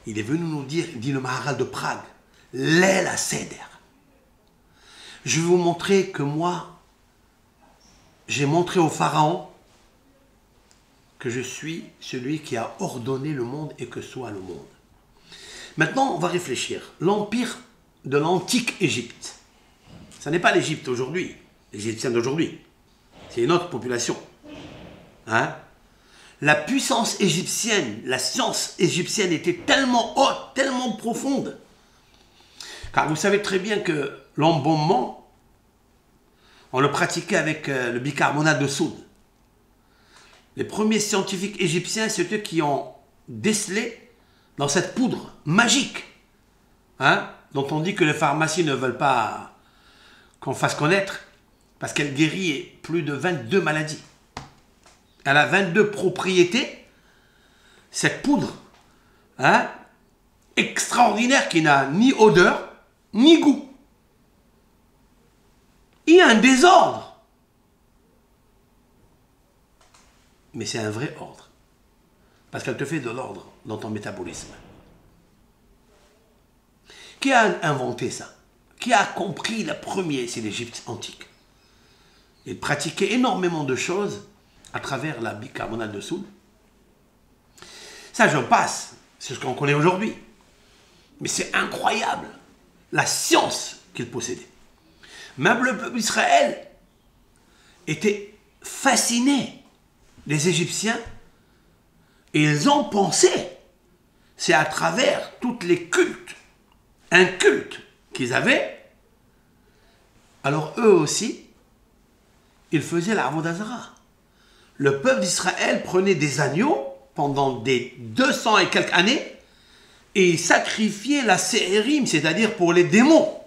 il est venu nous dire, dit le Maharal de Prague, Leil HaSeder. Je vais vous montrer que moi, j'ai montré au Pharaon que je suis celui qui a ordonné le monde et que soit le monde. Maintenant, on va réfléchir. L'empire de l'antique Égypte. Ce n'est pas l'Égypte aujourd'hui, l'Égyptien d'aujourd'hui. C'est une autre population. Hein? La puissance égyptienne, la science égyptienne était tellement haute, tellement profonde. Car vous savez très bien que l'embaumement, on le pratiquait avec le bicarbonate de soude. Les premiers scientifiques égyptiens, c'est eux qui ont décelé dans cette poudre magique, hein, dont on dit que les pharmacies ne veulent pas qu'on fasse connaître, parce qu'elle guérit plus de 22 maladies. Elle a 22 propriétés, cette poudre, hein, extraordinaire, qui n'a ni odeur, ni goût. Il y a un désordre. Mais c'est un vrai ordre. Parce qu'elle te fait de l'ordre dans ton métabolisme. Qui a inventé ça? Qui a compris le premier? C'est l'Égypte antique. Il pratiquait énormément de choses à travers la bicarbonate de soude. Ça, j'en passe. C'est ce qu'on connaît aujourd'hui. Mais c'est incroyable, la science qu'il possédait. Même le peuple d'Israël était fasciné. Les Égyptiens, et ils ont pensé c'est à travers toutes les cultes, un culte qu'ils avaient, alors eux aussi, ils faisaient la Avodah Zarah. Le peuple d'Israël prenait des agneaux pendant des 200 et quelques années et sacrifiait la séhérim, c'est-à-dire pour les démons,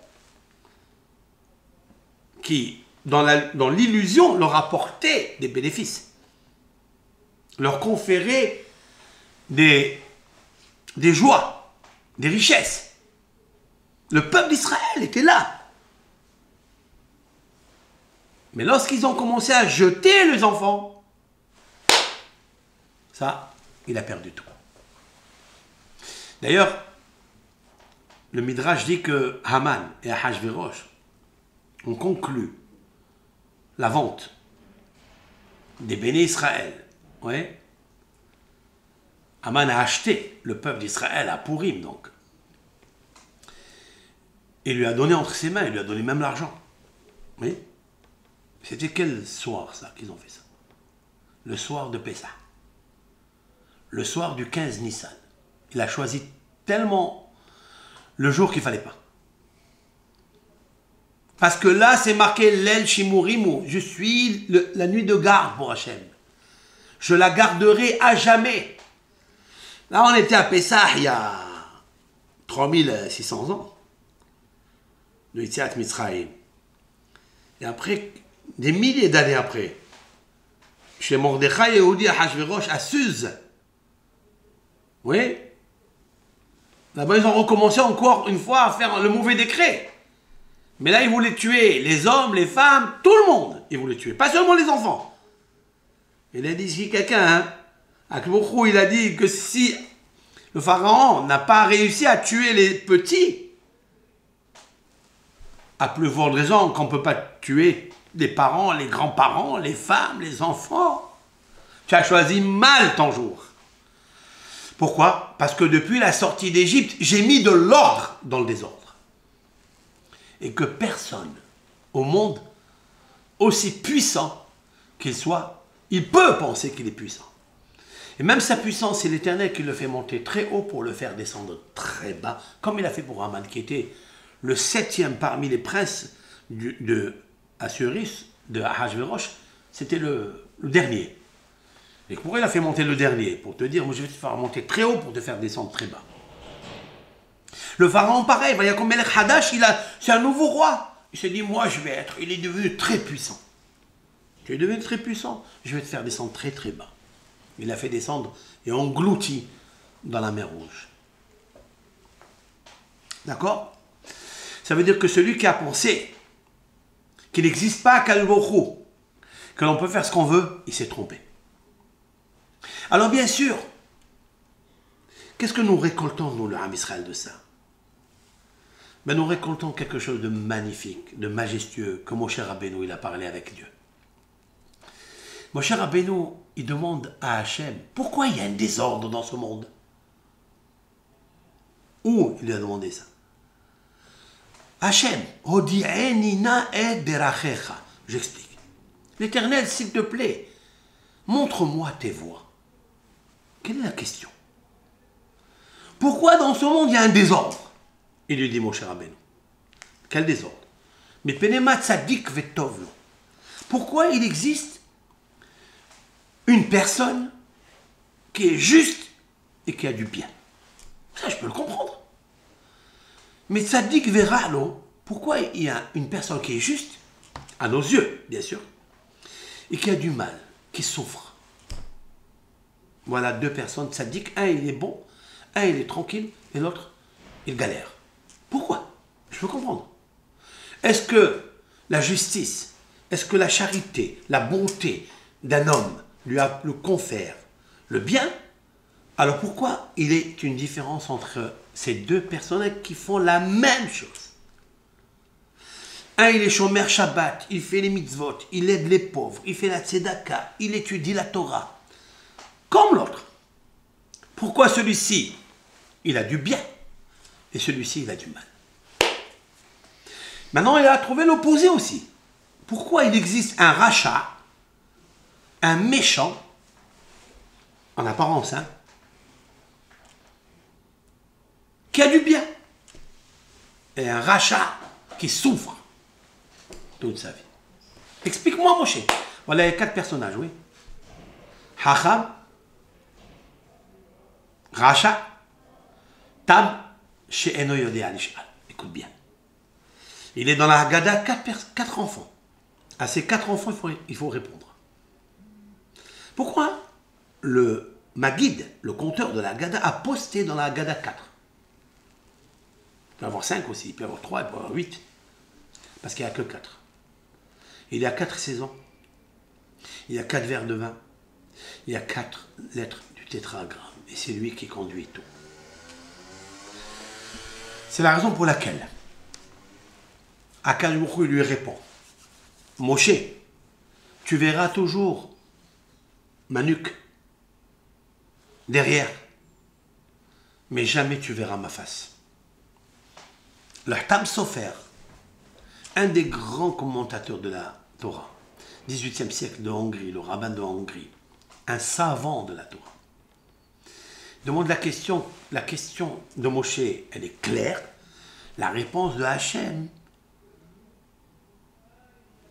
qui, dans l'illusion, leur apportaient des bénéfices, leur conféraient des joies, des richesses. Le peuple d'Israël était là. Mais lorsqu'ils ont commencé à jeter les enfants, ça, il a perdu tout. D'ailleurs, le Midrash dit que Haman et Ahashverosh ont conclu la vente des béné Israël. Ouais. Haman a acheté le peuple d'Israël à Purim, donc. Il lui a donné entre ses mains, il lui a donné même l'argent. Oui. C'était quel soir, ça, qu'ils ont fait ça? Le soir de Pessah. Le soir du 15 Nissan. Il a choisi tellement le jour qu'il ne fallait pas. Parce que là, c'est marqué l'El Shimurimu. Je suis la nuit de garde pour Hachem. Je la garderai à jamais. Là, on était à Pessah il y a 3600 ans. De Yetziat Mitzrayim. Et après, des milliers d'années après, chez Mordechai Yehudi Ahashverosh à Suse. Oui. Là-bas, ils ont recommencé encore une fois à faire le mauvais décret. Mais là, ils voulaient tuer les hommes, les femmes, tout le monde. Ils voulaient tuer, pas seulement les enfants. Il a dit, si quelqu'un, Akbourou, il a dit que si le pharaon n'a pas réussi à tuer les petits, à plus forte raison qu'on ne peut pas tuer les parents, les grands-parents, les femmes, les enfants. Tu as choisi mal ton jour. Pourquoi? Parce que depuis la sortie d'Égypte, j'ai mis de l'ordre dans le désordre. Et que personne au monde, aussi puissant qu'il soit, il peut penser qu'il est puissant. Et même sa puissance, c'est l'Éternel qui le fait monter très haut pour le faire descendre très bas, comme il a fait pour Haman, qui était le 7e parmi les princes de Assuérus, de Ahashverosh. C'était le dernier. Et pourquoi il a fait monter le dernier? Pour te dire, moi je vais te faire monter très haut pour te faire descendre très bas. Le pharaon, pareil, Vayakom Melech Hadash, c'est un nouveau roi. Il s'est dit, moi je vais être, il est devenu très puissant. Tu es devenu très puissant, je vais te faire descendre très très bas. Il a fait descendre et englouti dans la mer Rouge. D'accord? Ça veut dire que celui qui a pensé qu'il n'existe pas Kalbochou, que l'on peut faire ce qu'on veut, il s'est trompé. Alors bien sûr, qu'est-ce que nous récoltons, nous, le Ham Israël, de ça? Ben, nous récoltons quelque chose de magnifique, de majestueux, que Moshe Rabbeinu, il a parlé avec Dieu. Moshe Rabbeinu, il demande à Hachem, pourquoi il y a un désordre dans ce monde? Où il lui a demandé ça? Hachem, Hodi'enina et derachecha. J'explique. L'Éternel, s'il te plaît, montre-moi tes voies. Quelle est la question? Pourquoi dans ce monde il y a un désordre? Il lui dit, mon cher Rabbeinu. Quel désordre? Mais Penema Tzadik Vetovlo. Pourquoi il existe une personne qui est juste et qui a du bien? Ça, je peux le comprendre. Mais Tzadik Veralo, pourquoi il y a une personne qui est juste, à nos yeux, bien sûr, et qui a du mal, qui souffre? Voilà deux personnes, Tzadik, un il est bon, un il est tranquille, et l'autre, il galère. Pourquoi? Je peux comprendre. Est-ce que la justice, est-ce que la charité, la bonté d'un homme lui confère le bien? Alors pourquoi il est une différence entre ces deux personnes qui font la même chose? Un, il est shomer Shabbat, il fait les mitzvot, il aide les pauvres, il fait la tzedaka, il étudie la Torah. Comme l'autre. Pourquoi celui-ci, il a du bien et celui-ci, il a du mal? Maintenant, il a trouvé l'opposé aussi. Pourquoi il existe un rachat, un méchant, en apparence, hein, qui a du bien. Et un rachat qui souffre toute sa vie. Explique-moi, Moshe. Voilà les 4 personnages, oui. Hacham, Racha, Tam, She'eno Yodea Nish'al. Écoute bien. Il est dans la Haggadah 4 enfants. À ces 4 enfants, il faut répondre. Pourquoi le Maguide, le conteur de la Haggadah, a posté dans la Haggadah 4? Il peut y avoir 5 aussi, il peut y avoir 3, il peut y avoir 8. Parce qu'il n'y a que 4. Il y a 4 saisons. Il y a 4 verres de vin. Il y a 4 lettres du tétragramme. Et c'est lui qui conduit tout. C'est la raison pour laquelle Akadosh Baruch Hu lui répond: Moshe, tu verras toujours ma nuque derrière, mais jamais tu verras ma face. Le Tam Sofer, un des grands commentateurs de la Torah, 18e siècle de Hongrie, le rabbin de Hongrie, un savant de la Torah, demande la question de Moshe, elle est claire, la réponse de Hachem,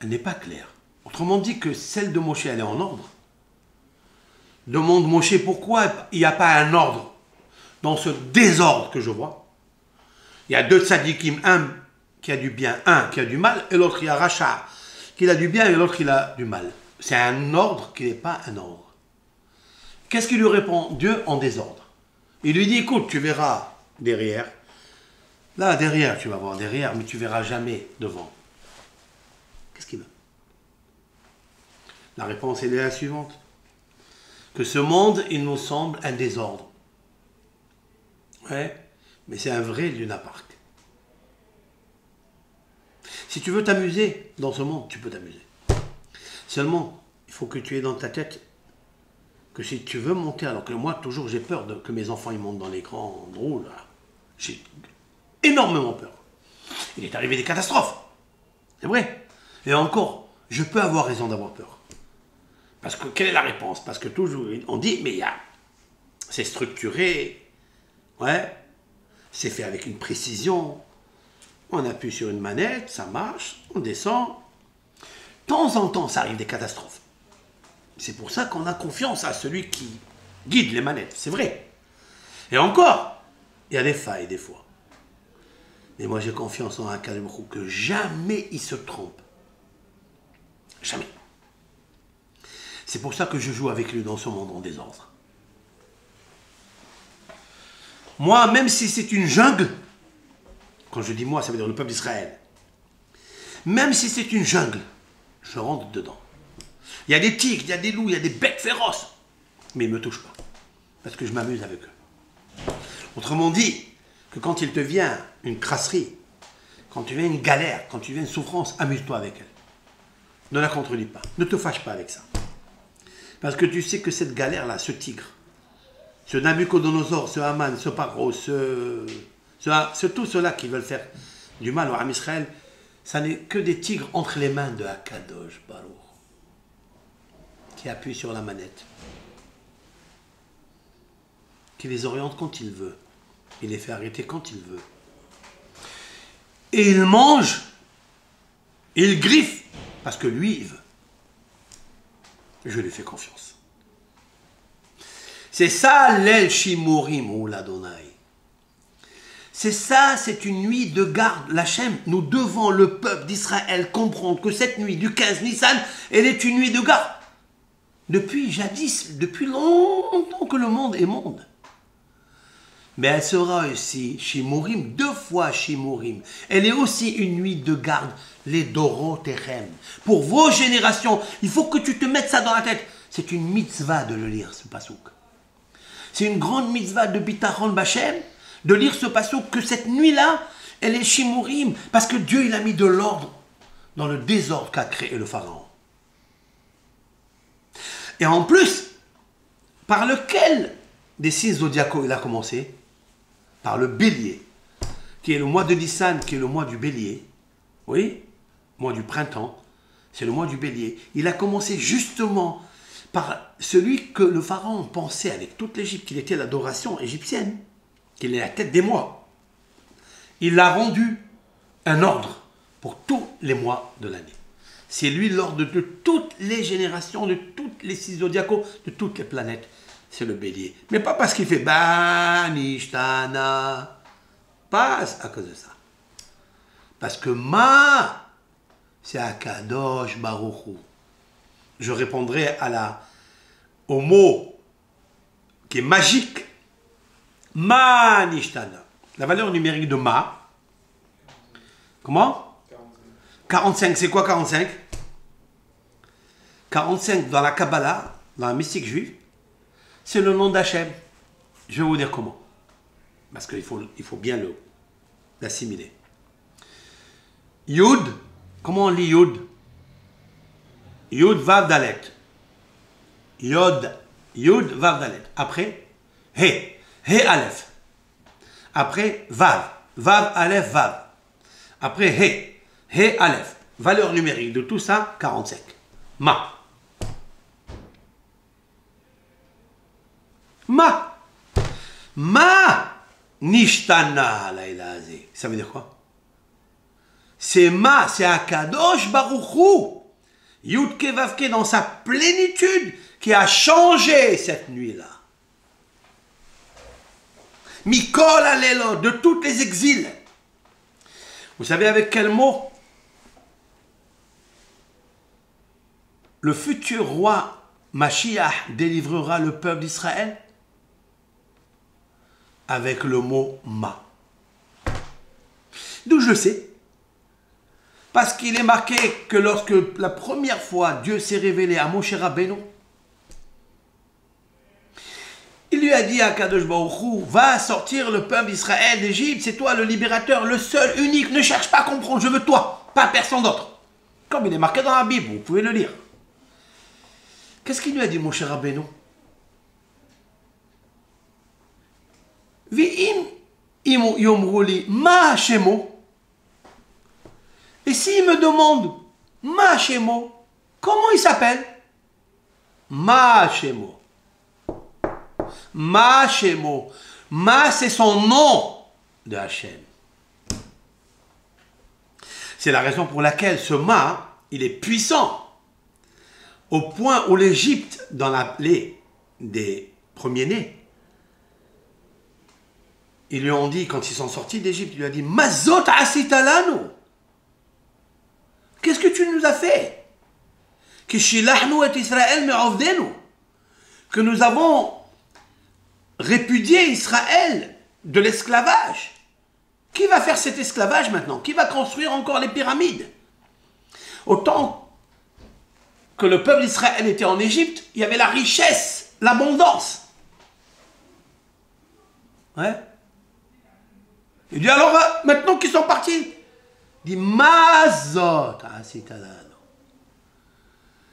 elle n'est pas claire. Autrement dit que celle de Moshe, elle est en ordre. Demande Moshe pourquoi il n'y a pas un ordre dans ce désordre que je vois. Il y a 2 tzadikim, un qui a du bien, un qui a du mal, et l'autre il y a Racha, qui a du bien et l'autre il a du mal. C'est un ordre qui n'est pas un ordre. Qu'est-ce qu'il lui répond? Dieu en désordre. Il lui dit, écoute, tu verras derrière. Là, derrière, tu vas voir derrière, mais tu verras jamais devant. Qu'est-ce qu'il veut? La réponse est la suivante. Que ce monde, il nous semble un désordre. Ouais, mais c'est un vrai Luna Park. Si tu veux t'amuser dans ce monde, tu peux t'amuser. Seulement, il faut que tu aies dans ta tête que si tu veux monter, alors que moi, toujours, j'ai peur que mes enfants ils montent dans l'écran drôle. J'ai énormément peur. Il est arrivé des catastrophes. C'est vrai. Et encore, je peux avoir raison d'avoir peur. Parce que, quelle est la réponse? Parce que toujours, on dit, mais c'est structuré, ouais, c'est fait avec une précision, on appuie sur une manette, ça marche, on descend. De temps en temps, ça arrive des catastrophes. C'est pour ça qu'on a confiance à celui qui guide les manettes, c'est vrai. Et encore, il y a des failles des fois. Mais moi, j'ai confiance en un Akadosh Baruch Hu que jamais il se trompe. Jamais. C'est pour ça que je joue avec lui dans ce monde en désordre. Moi, même si c'est une jungle, quand je dis moi, ça veut dire le peuple d'Israël, même si c'est une jungle, je rentre dedans. Il y a des tigres, il y a des loups, il y a des bêtes féroces, mais ils ne me touchent pas, parce que je m'amuse avec eux. Autrement dit, que quand il te vient une crasserie, quand tu viens une galère, quand tu viens une souffrance, amuse-toi avec elle. Ne la contredis pas, ne te fâche pas avec ça. Parce que tu sais que cette galère-là, ce tigre, ce Nabucodonosor, ce Haman, ce Paro, tous ceux-là qui veulent faire du mal au Ham Israël, ça n'est que des tigres entre les mains de Akadosh Baruch, qui appuie sur la manette, qui les oriente quand il veut, il les fait arrêter quand il veut. Et il mange, il griffe, parce que lui, il veut. Je lui fais confiance. C'est ça l'El Shimurim ou l'Adonai. C'est ça, c'est une nuit de garde. L'Hachem, nous devons, le peuple d'Israël, comprendre que cette nuit du 15 Nissan, elle est une nuit de garde. Depuis jadis, depuis longtemps que le monde est monde. Mais elle sera aussi Shimurim, 2 fois Shimurim. Elle est aussi une nuit de garde, les Dorotechem. Pour vos générations, il faut que tu te mettes ça dans la tête. C'est une mitzvah de le lire, ce pasouk. C'est une grande mitzvah de Bitachon Bachem, de lire ce pasouk, que cette nuit-là, elle est Shimurim, parce que Dieu, il a mis de l'ordre dans le désordre qu'a créé le Pharaon. Et en plus, par lequel des signes zodiacaux il a commencé? Par le bélier, qui est le mois de Nissan, qui est le mois du bélier. Oui, mois du printemps, c'est le mois du bélier. Il a commencé justement par celui que le pharaon pensait avec toute l'Égypte, qu'il était l'adoration égyptienne, qu'il est la tête des mois. Il a rendu un ordre pour tous les mois de l'année. C'est lui l'ordre de toutes les générations, de toutes les six zodiacaux, de toutes les planètes. C'est le bélier. Mais pas parce qu'il fait Banishtana. Pas à cause de ça. Parce que Ma, c'est Akadosh Baruch Hu. Je répondrai au mot qui est magique. Manishtana. La valeur numérique de Ma. Comment? 45. C'est quoi 45? 45 dans la Kabbalah, dans la mystique juive, c'est le nom d'Hachem. Je vais vous dire comment. Parce qu'il faut bien l'assimiler. Yud, comment on lit Yud? Yud, Vav, Dalet. Yod, Yud, Vav, Dalet. Après, He, He, Aleph. Après, Vav, Vav, Aleph, Vav. Après, He, He, Aleph. Valeur numérique de tout ça, 45. Ma. Ma nishtana la ilaze. Ça veut dire quoi? C'est Ma, c'est Akadosh Baruch Hu. Yudke Vavke dans sa plénitude qui a changé cette nuit-là. Mikol Alelo, de tous les exils. Vous savez avec quel mot? Le futur roi Mashiach délivrera le peuple d'Israël? Avec le mot Ma. D'où je le sais? Parce qu'il est marqué que lorsque la première fois Dieu s'est révélé à Moshe Rabbeinu, il lui a dit à Kadosh Baruch Hu, va sortir le peuple d'Israël d'Égypte, c'est toi le libérateur, le seul, unique, ne cherche pas à comprendre, je veux toi, pas personne d'autre. Comme il est marqué dans la Bible, vous pouvez le lire. Qu'est-ce qu'il lui a dit Moshe Rabbeinu? Vi'im imu yomruli ma Hashemo. Et s'il me demande ma Hashemo, comment il s'appelle? Ma Hashemo. Ma Hashemo. Ma, c'est son nom de Hachem. C'est la raison pour laquelle ce Ma, il est puissant. Au point où l'Égypte, dans l'appelée des premiers-nés, ils lui ont dit, quand ils sont sortis d'Égypte, il lui a dit, Mazot asitalanu. Qu'est-ce que tu nous as fait? Que nous avons répudié Israël de l'esclavage. Qui va faire cet esclavage maintenant? Qui va construire encore les pyramides? Autant que le peuple d'Israël était en Égypte, il y avait la richesse, l'abondance. Ouais. Il dit alors, maintenant qu'ils sont partis, il dit Mazot asitalanu.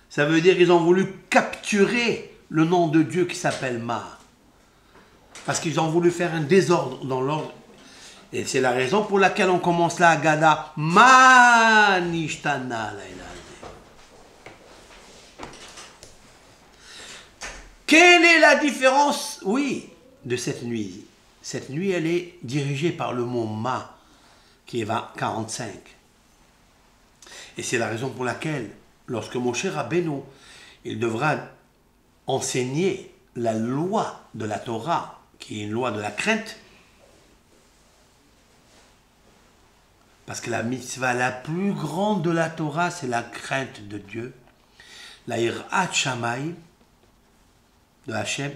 Ça veut dire qu'ils ont voulu capturer le nom de Dieu qui s'appelle Ma. Parce qu'ils ont voulu faire un désordre dans l'ordre. Et c'est la raison pour laquelle on commence la Haggadah. Ma nishtana la ilaha. Quelle est la différence, oui, de cette nuit? Cette nuit, elle est dirigée par le mot Ma, qui est 45. Et c'est la raison pour laquelle, lorsque Moshe Rabbeinu, il devra enseigner la loi de la Torah, qui est une loi de la crainte, parce que la mitzvah la plus grande de la Torah, c'est la crainte de Dieu, la Yirat Shamayim de Hachem,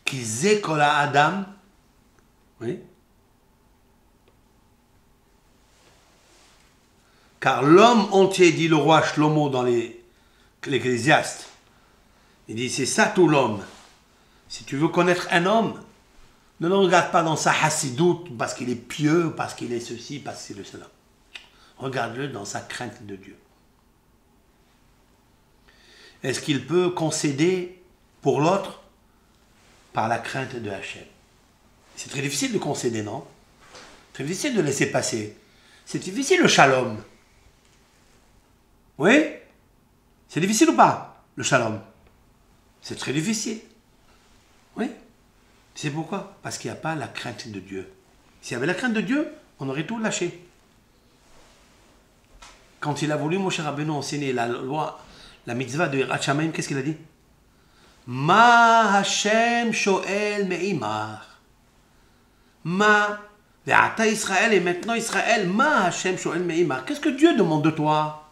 qui zekola Adam, oui, car l'homme entier, dit le roi Shlomo dans l'Ecclésiaste, il dit c'est ça tout l'homme. Si tu veux connaître un homme, ne le regarde pas dans sa hassidoute parce qu'il est pieux, parce qu'il est ceci, parce qu'il est cela. Regarde-le dans sa crainte de Dieu. Est-ce qu'il peut concéder pour l'autre par la crainte de Hachem? C'est très difficile de concéder, non? Très difficile de laisser passer. C'est difficile le shalom. Oui? C'est difficile ou pas, le shalom? C'est très difficile. Oui? C'est pourquoi? Parce qu'il n'y a pas la crainte de Dieu. S'il y avait la crainte de Dieu, on aurait tout lâché. Quand il a voulu, Moshe Rabbeinu, enseigner la loi, la mitzvah de Yirat Shamayim, qu'est-ce qu'il a dit? Ma Hashem shoel me'imar. Ma ve'ata Israël, et maintenant Israël, ma Hashem shoel me'imar. Qu'est-ce que Dieu demande de toi?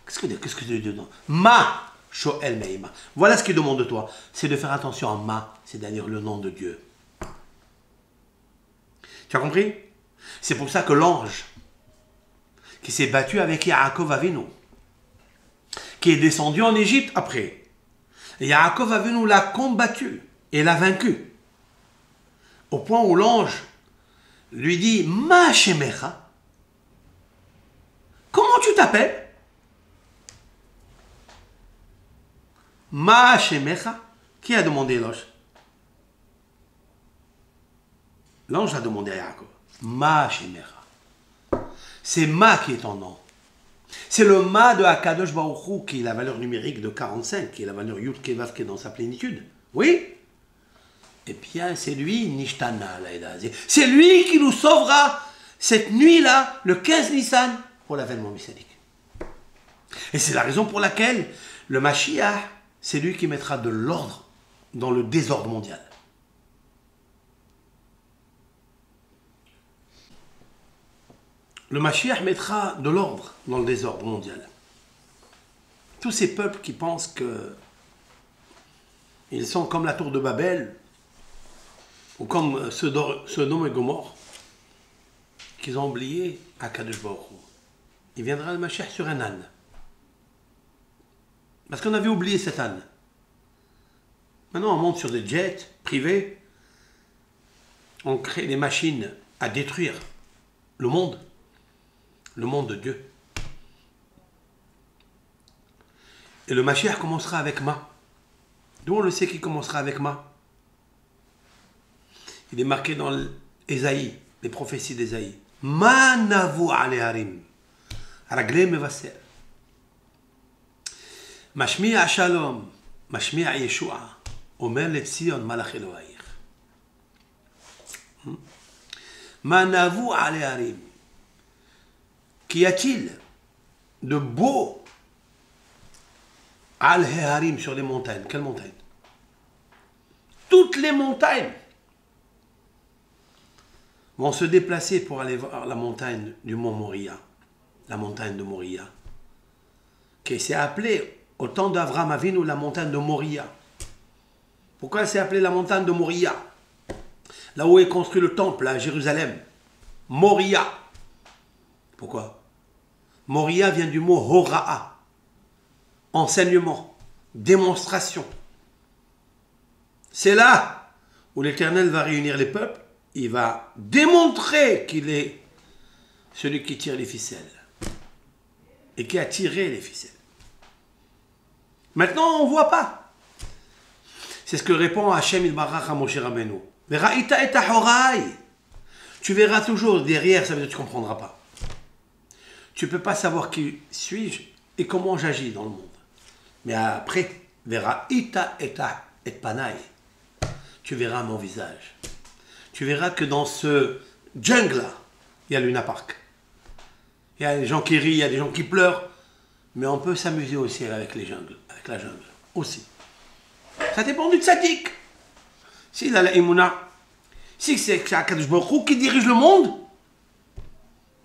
Qu'est-ce que Dieu demande? Ma shoel me'imar. Voilà ce qu'il demande de toi. C'est de faire attention à ma, c'est-à-dire le nom de Dieu. Tu as compris? C'est pour ça que l'ange qui s'est battu avec Yaakov Avinu, qui est descendu en Égypte après, Yaakov Avinu l'a combattu et l'a vaincu. Au point où l'ange lui dit, Ma Shemecha, comment tu t'appelles? Ma Shemecha, qui a demandé l'ange? L'ange a demandé à Yaakov, Ma Shemecha. C'est Ma qui est ton nom. C'est le Ma de Akadosh Baruch Hu qui est la valeur numérique de 45, qui est la valeur Yud Kevav qui est dans sa plénitude. Oui? Et bien c'est lui, Nishtana, c'est lui qui nous sauvera cette nuit-là, le 15 Nissan, pour l'avènement messianique. Et c'est la raison pour laquelle le Mashiach, c'est lui qui mettra de l'ordre dans le désordre mondial. Le Mashiach mettra de l'ordre dans le désordre mondial. Tous ces peuples qui pensent que ils sont comme la tour de Babel, ou comme Sodome et Gomorrhe, qu'ils ont oublié Akadosh Baruch Hu. Il viendra le Mashiach sur un âne. Parce qu'on avait oublié cet âne. Maintenant on monte sur des jets privés, on crée des machines à détruire le monde de Dieu. Et le Mashiach commencera avec Ma. D'où on le sait qu'il commencera avec Ma? Il est marqué dans Ésaïe, les prophéties d'Ésaïe. Ma navu aleharim, raglé mevaser. Mashmi'a shalom, mashmi'a yeshua, omer letzion malach Elohayich. Ma navu aleharim. Qu'y a-t-il de beau al-Heharim sur les montagnes? Quelles montagnes? Toutes les montagnes vont se déplacer pour aller voir la montagne du mont Moria, la montagne de Moria, qui s'est appelée au temps d'Avraham Avinu la montagne de Moria. Pourquoi elle s'est appelée la montagne de Moria? Là où est construit le temple à Jérusalem. Moria. Pourquoi? Moria vient du mot Hora'a, enseignement, démonstration. C'est là où l'Éternel va réunir les peuples, il va démontrer qu'il est celui qui tire les ficelles et qui a tiré les ficelles. Maintenant, on ne voit pas. C'est ce que répond Hachem Yitbarach à Moshe Rabbeinu. Tu verras toujours derrière, ça veut dire que tu ne comprendras pas. Tu ne peux pas savoir qui suis-je et comment j'agis dans le monde. Mais après, verra ita et panai. Tu verras mon visage. Tu verras que dans ce jungle-là, il y a Luna Park. Il y a des gens qui rient, il y a des gens qui pleurent. Mais on peut s'amuser aussi avec les jungles, avec la jungle aussi. Ça dépend du tzaddik. S'il a la imuna, si c'est Akadosh Baruch Hu qui dirige le monde,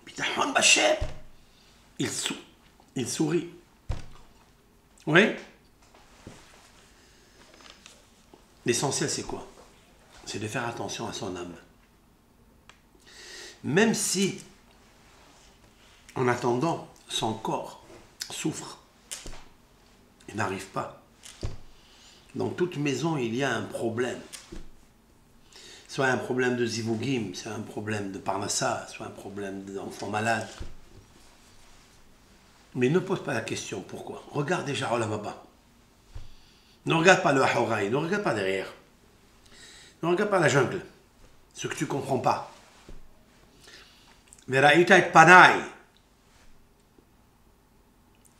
bitachon b'Hashem. Il sourit. Oui? L'essentiel, c'est quoi? C'est de faire attention à son âme. Même si, en attendant, son corps souffre, il n'arrive pas. Dans toute maison, il y a un problème. Soit un problème de zivugim, soit un problème de parnassa, soit un problème d'enfants malades. Mais ne pose pas la question pourquoi. Regarde déjà Olam Haba. Ne regarde pas le Haoraï, ne regarde pas derrière. Ne regarde pas la jungle. Ce que tu ne comprends pas. Veraïta et Panaï.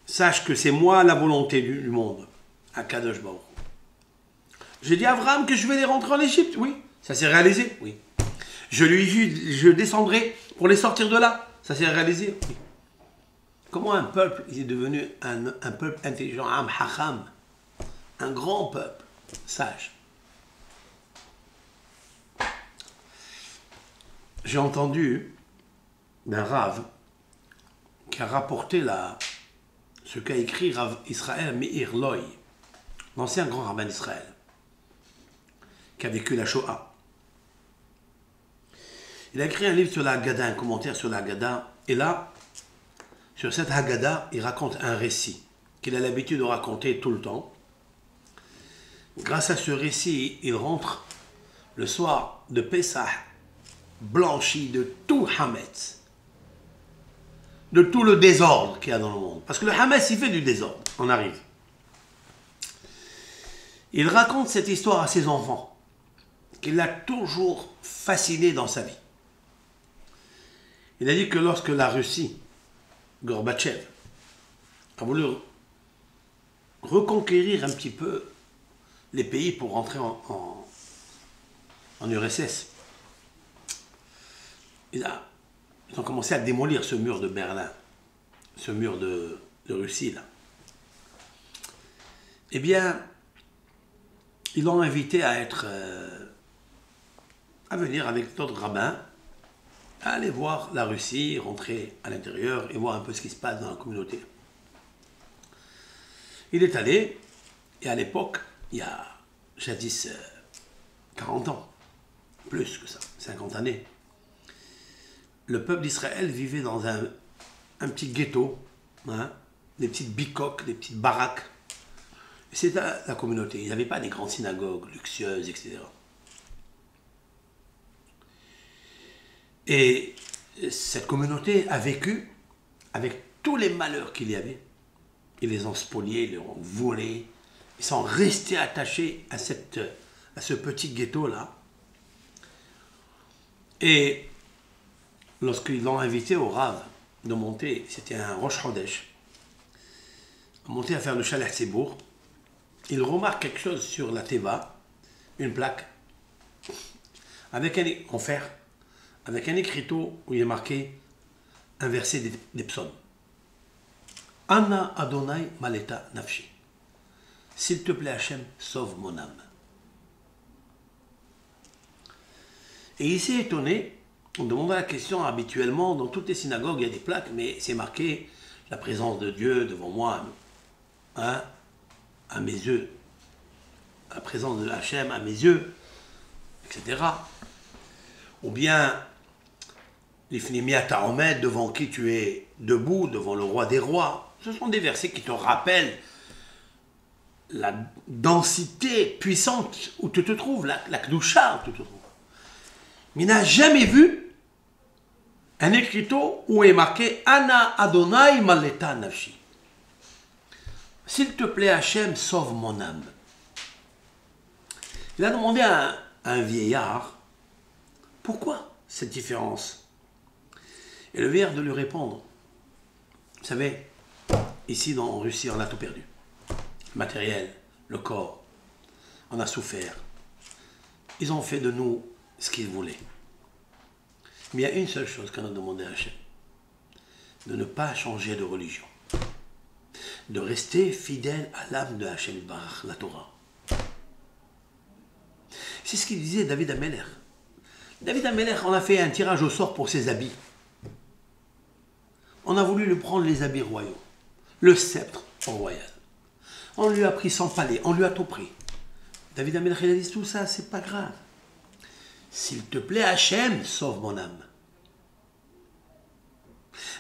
Sache que c'est moi la volonté du monde. Akadosh Baruch Hu. J'ai dit à Abraham que je vais les rentrer en Égypte. Oui. Ça s'est réalisé. Oui. Je descendrai pour les sortir de là. Ça s'est réalisé. Comment un peuple il est devenu un peuple intelligent, un grand peuple, sage. J'ai entendu d'un Rav qui a rapporté ce qu'a écrit Rav Israël Meir Loy, l'ancien grand rabbin d'Israël, qui a vécu la Shoah. Il a écrit un livre sur la Haggadah, un commentaire sur la Haggadah, et là, sur cette Haggadah, il raconte un récit qu'il a l'habitude de raconter tout le temps. Grâce à ce récit, il rentre le soir de Pessah, blanchi de tout Hametz, de tout le désordre qu'il y a dans le monde. Parce que le Hametz, il fait du désordre. On arrive. Il raconte cette histoire à ses enfants, qu'il l'a toujours fasciné dans sa vie. Il a dit que lorsque la Russie, Gorbatchev, a voulu reconquérir un petit peu les pays pour rentrer en URSS, ils ont commencé à démolir ce mur de Berlin, ce mur de Russie là. Eh bien, ils l'ont invité à venir avec d'autres rabbins, à aller voir la Russie, rentrer à l'intérieur et voir un peu ce qui se passe dans la communauté. Il est allé, et à l'époque, il y a jadis 40 ans, plus que ça, 50 années, le peuple d'Israël vivait dans un petit ghetto, hein, des petites bicoques, des petites baraques. C'était la communauté. Il n'y avait pas des grandes synagogues luxueuses, etc. Et cette communauté a vécu avec tous les malheurs qu'il y avait. Ils les ont spoliés, ils les ont volés. Ils sont restés attachés à ce petit ghetto-là. Et lorsqu'ils l'ont invité au Rav de monter, c'était un Rosh Chodesh, monter à faire le Shalach Tzibour, il remarque quelque chose sur la Teva, une plaque, en fer, avec un écriteau où il est marqué un verset des psaumes. Anna Adonai Maleta Nafshi. S'il te plaît, Hachem, sauve mon âme. Et il s'est étonné, on demandait la question habituellement, dans toutes les synagogues, il y a des plaques, mais c'est marqué la présence de Dieu devant moi, hein, à mes yeux, la présence de Hachem à mes yeux, etc. Ou bien, l'Ifnimia Taomed, devant qui tu es debout, devant le roi des rois. Ce sont des versets qui te rappellent la densité puissante où tu te trouves, la Kdusha où tu te trouves. Mais il n'a jamais vu un écriteau où est marqué Anna Adonai Maleta Nafshi. S'il te plaît, Hachem, sauve mon âme. Il a demandé à un vieillard pourquoi cette différence. Et le vieillard de lui répondre. Vous savez, ici en Russie, on a tout perdu. Le matériel, le corps, on a souffert. Ils ont fait de nous ce qu'ils voulaient. Mais il y a une seule chose qu'on a demandé à Hachem, de ne pas changer de religion, de rester fidèle à l'âme de Hachem Barach, la Torah. C'est ce qu'il disait David Ameler. David Ameler, on a fait un tirage au sort pour ses habits. On a voulu lui prendre les habits royaux, le sceptre royal. On lui a pris son palais, on lui a tout pris. David Ameler, il a dit tout ça, c'est pas grave. S'il te plaît, Hachem, sauve mon âme.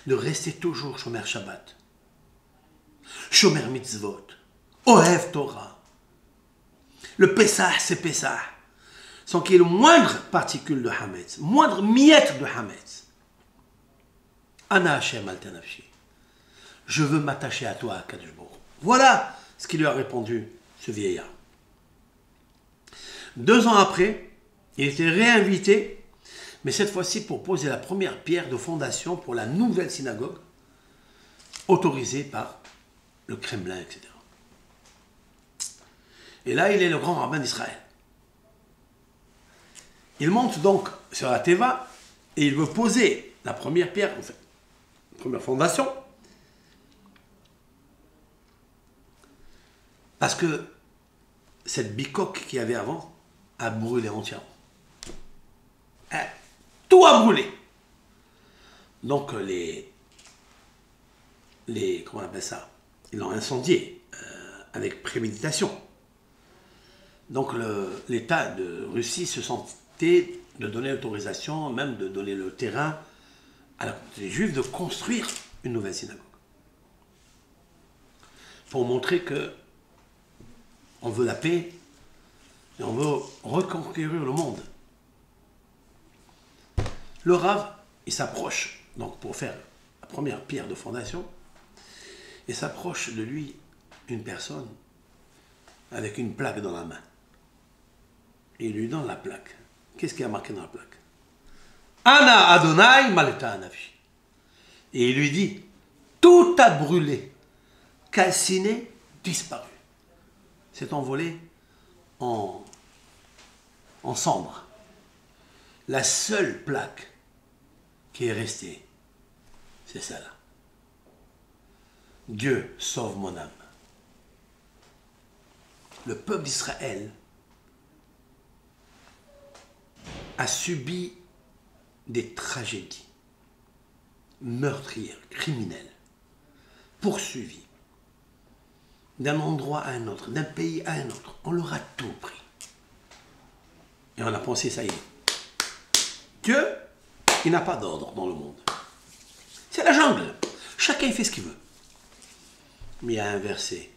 De rester toujours Shomer Shabbat, Shomer Mitzvot, Ohev Torah. Le Pessah, c'est Pessah. Sans qu'il y ait le moindre particule de Hametz, moindre miette de Hametz. Ana Hachem Altanafshi. Je veux m'attacher à toi, Kadosh Baruch. Voilà ce qu'il lui a répondu, ce vieillard. 2 ans après, il était réinvité, mais cette fois-ci pour poser la première pierre de fondation pour la nouvelle synagogue, autorisée par le Kremlin, etc. Et là, il est le grand rabbin d'Israël. Il monte donc sur la Teva et il veut poser la première pierre, en fait, la première fondation. Parce que cette bicoque qu'il y avait avant a brûlé entièrement. Tout a brûlé. Donc comment on appelle ça? Ils l'ont incendié avec préméditation. Donc l'État de Russie se sentait de donner l'autorisation, même de donner le terrain à la communauté des Juifs de construire une nouvelle synagogue. Pour montrer que on veut la paix et on veut reconquérir le monde. Le Rav, il s'approche, donc pour faire la première pierre de fondation, il s'approche de lui une personne avec une plaque dans la main. Et il lui donne la plaque. Qu'est-ce qu'il y a marqué dans la plaque? Ana Adonai Malta Anavi. Et il lui dit, tout a brûlé, calciné, disparu. C'est envolé en cendres. La seule plaque qui est restée, c'est celle-là. Dieu sauve mon âme. Le peuple d'Israël a subi des tragédies meurtrières, criminelles, poursuivies d'un endroit à un autre, d'un pays à un autre. On leur a tout pris. Et on a pensé, ça y est, Dieu, il n'a pas d'ordre dans le monde. C'est la jungle. Chacun fait ce qu'il veut. Mais il y a un verset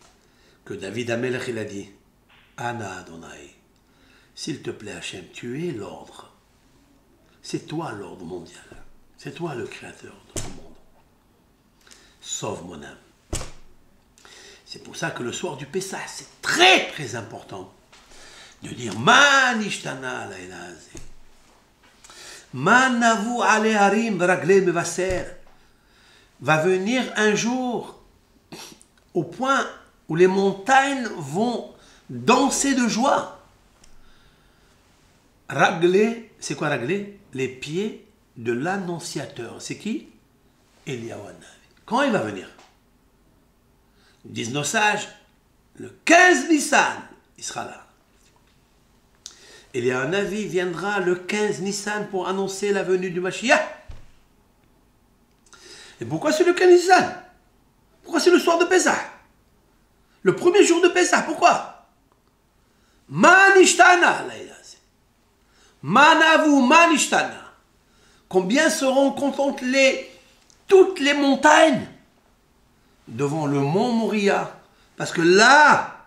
que David Amelech, il a dit, Ana Adonai, s'il te plaît Hachem, tu es l'ordre. C'est toi l'ordre mondial. C'est toi le créateur de ce monde. Sauve mon âme. C'est pour ça que le soir du Pessah, c'est très très important de dire Ma nishtana laïla hazeh. Ma navu ale harim v'ragle mevaser. Va venir un jour au point où les montagnes vont danser de joie. Ragle, c'est quoi ragle? Les pieds de l'annonciateur. C'est qui? Eliyahu Hanavi. Quand il va venir? Disent nos sages, le 15 Nissan, il sera là. Eliyahu Hanavi viendra le 15 Nissan pour annoncer la venue du Mashiach. Et pourquoi c'est le 15 Nissan? Pourquoi c'est le soir de Pessah? Le premier jour de Pessah, pourquoi? Manishtana, Manavu Manishtana. Combien seront contentes toutes les montagnes devant le mont Moria? Parce que là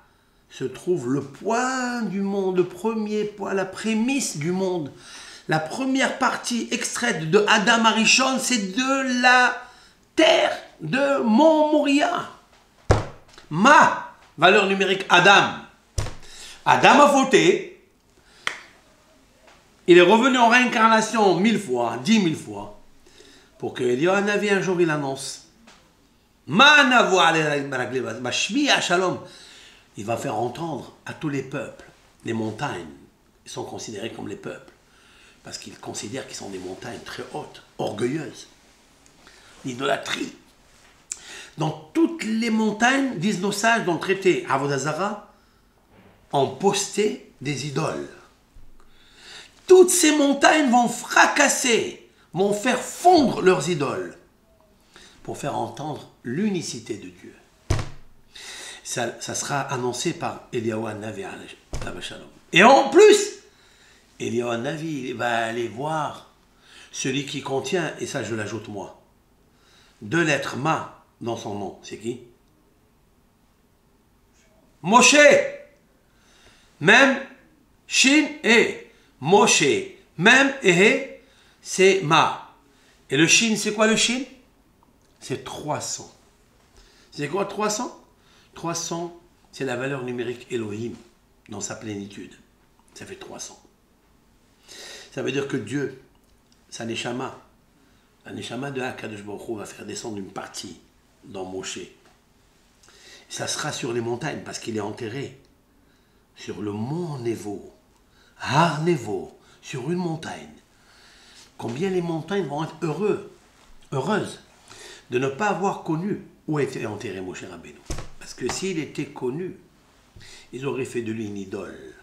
se trouve le point du monde, le premier point, la prémisse du monde. La première partie extraite de Adam Arishon, c'est de la terre de mont Moria. Ma, valeur numérique Adam. Adam a fauté. Il est revenu en réincarnation 1000 fois, 10 000 fois, pour que Eliyahu Hanavi un jour il annonce. Il va faire entendre à tous les peuples. Les montagnes, ils sont considérés comme les peuples, parce qu'ils considèrent qu'ils sont des montagnes très hautes, orgueilleuses. L'idolâtrie. Dans toutes les montagnes, disent nos sages dans le traité Avodah Zarah, ont posté des idoles. Toutes ces montagnes vont fracasser, vont faire fondre leurs idoles pour faire entendre l'unicité de Dieu. Ça sera annoncé par Eliyahu Hanavi. Et en plus, Eliyahu Hanavi va aller voir celui qui contient, et ça je l'ajoute moi, 2 lettres Ma dans son nom. C'est qui? Moshe. Même Shin et Moshe, même Ehe, c'est Ma. Et le Shin, c'est quoi le Shin? C'est 300. C'est quoi 300? 300, c'est la valeur numérique Elohim dans sa plénitude. Ça fait 300. Ça veut dire que Dieu, sa Neshama, la Neshama de HaKadosh Baruch Hu va faire descendre une partie dans Moshe. Ça sera sur les montagnes parce qu'il est enterré sur le mont Nevo. Har Nevo, sur une montagne. Combien les montagnes vont être heureuses de ne pas avoir connu où était enterré Moshe Rabbeinu. Parce que s'il était connu, ils auraient fait de lui une idole.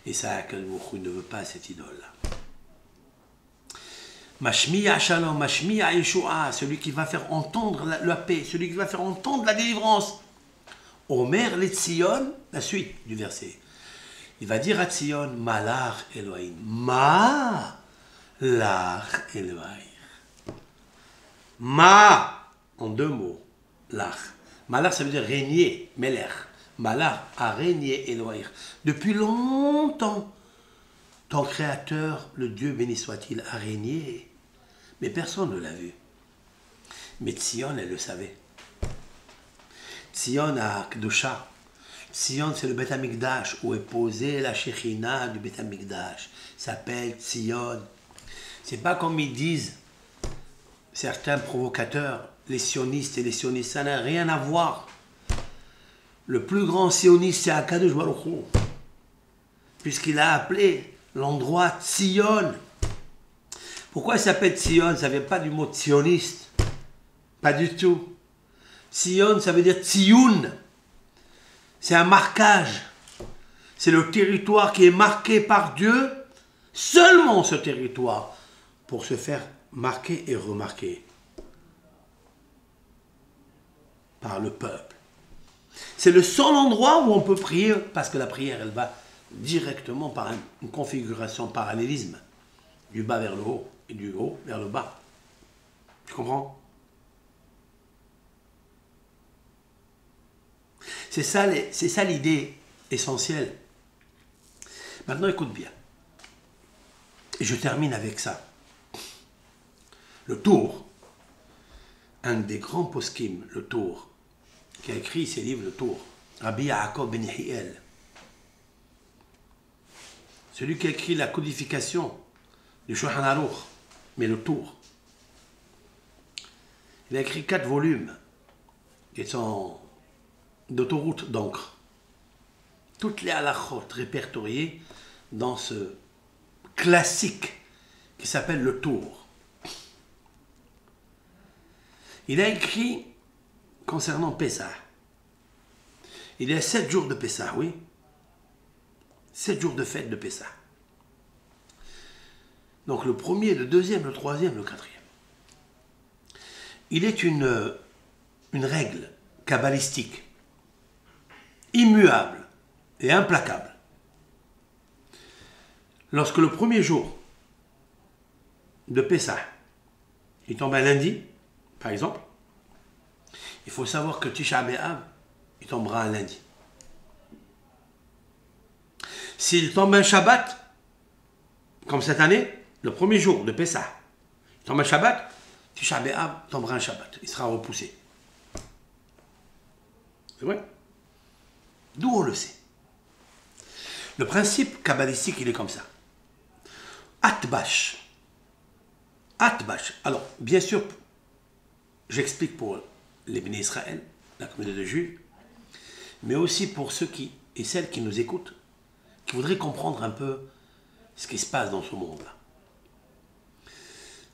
Et ça, Akadosh Baruch Hu ne veut pas cette idole-là. Mashmiya Shalom, Mashmiya Yeshua, celui qui va faire entendre la paix, celui qui va faire entendre la délivrance. Omer le Tzion, la suite du verset. Il va dire à Tzion, Malach Elohim. Malach Elohim. Ma, en deux mots, lach. Malach, ça veut dire régner, Melech. Malach a régné Elohim. Depuis longtemps, ton Créateur, le Dieu béni soit-il, a régné. Mais personne ne l'a vu. Mais Tzion, elle le savait. Tzion a Kdusha. Tzion, c'est le Beth Amikdash, où est posée la Shekhinah du Beth Amikdash. Ça s'appelle Tzion. C'est pas comme ils disent certains provocateurs, les sionistes et les sionistes, ça n'a rien à voir. Le plus grand sioniste, c'est Akadosh Baruch Hu, puisqu'il a appelé l'endroit Tzion. Pourquoi il s'appelle Tzion? Ça ne vient pas du mot sioniste. Pas du tout. Tzion, ça veut dire Tzioun. C'est un marquage. C'est le territoire qui est marqué par Dieu, seulement ce territoire, pour se faire marquer et remarquer par le peuple. C'est le seul endroit où on peut prier, parce que la prière, elle va directement par une configuration parallélisme, du bas vers le haut et du haut vers le bas. Tu comprends? C'est ça l'idée essentielle. Maintenant, écoute bien. Et je termine avec ça. Le Tour, un des grands poskim, le Tour, qui a écrit ses livres, le Tour, Rabbi Yaakov ben Yehiel, celui qui a écrit la codification du Shulchan Aruch, mais le Tour. Il a écrit 4 volumes qui sont d'autoroute d'encre. Toutes les halachot répertoriées dans ce classique qui s'appelle le Tour. Il a écrit concernant Pessah. Il y a 7 jours de Pessah, oui. 7 jours de fête de Pessah. Donc le premier, le deuxième, le troisième, le quatrième. Il est une règle kabbalistique, immuable et implacable. Lorsque le premier jour de Pessah, il tombe un lundi, par exemple, il faut savoir que Tisha B'Av, il tombera un lundi. S'il tombe un Shabbat, comme cette année, le premier jour de Pessah, il tombe un Shabbat, Tisha B'Av tombera un Shabbat, il sera repoussé. C'est vrai? D'où on le sait. Le principe kabbalistique, il est comme ça. Atbash. Atbash. Alors, bien sûr, j'explique pour les Béné Israël, la communauté de Juifs, mais aussi pour ceux qui et celles qui nous écoutent, qui voudraient comprendre un peu ce qui se passe dans ce monde-là.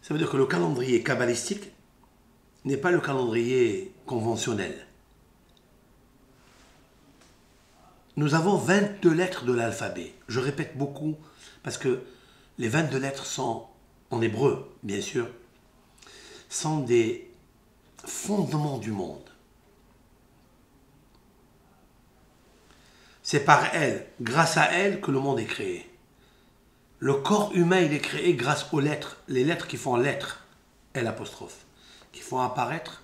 Ça veut dire que le calendrier kabbalistique n'est pas le calendrier conventionnel. Nous avons 22 lettres de l'alphabet. Je répète beaucoup parce que les 22 lettres sont, en hébreu, bien sûr, sont des fondements du monde. C'est par elles, grâce à elles, que le monde est créé. Le corps humain, il est créé grâce aux lettres, les lettres qui font lettres, L', qui font apparaître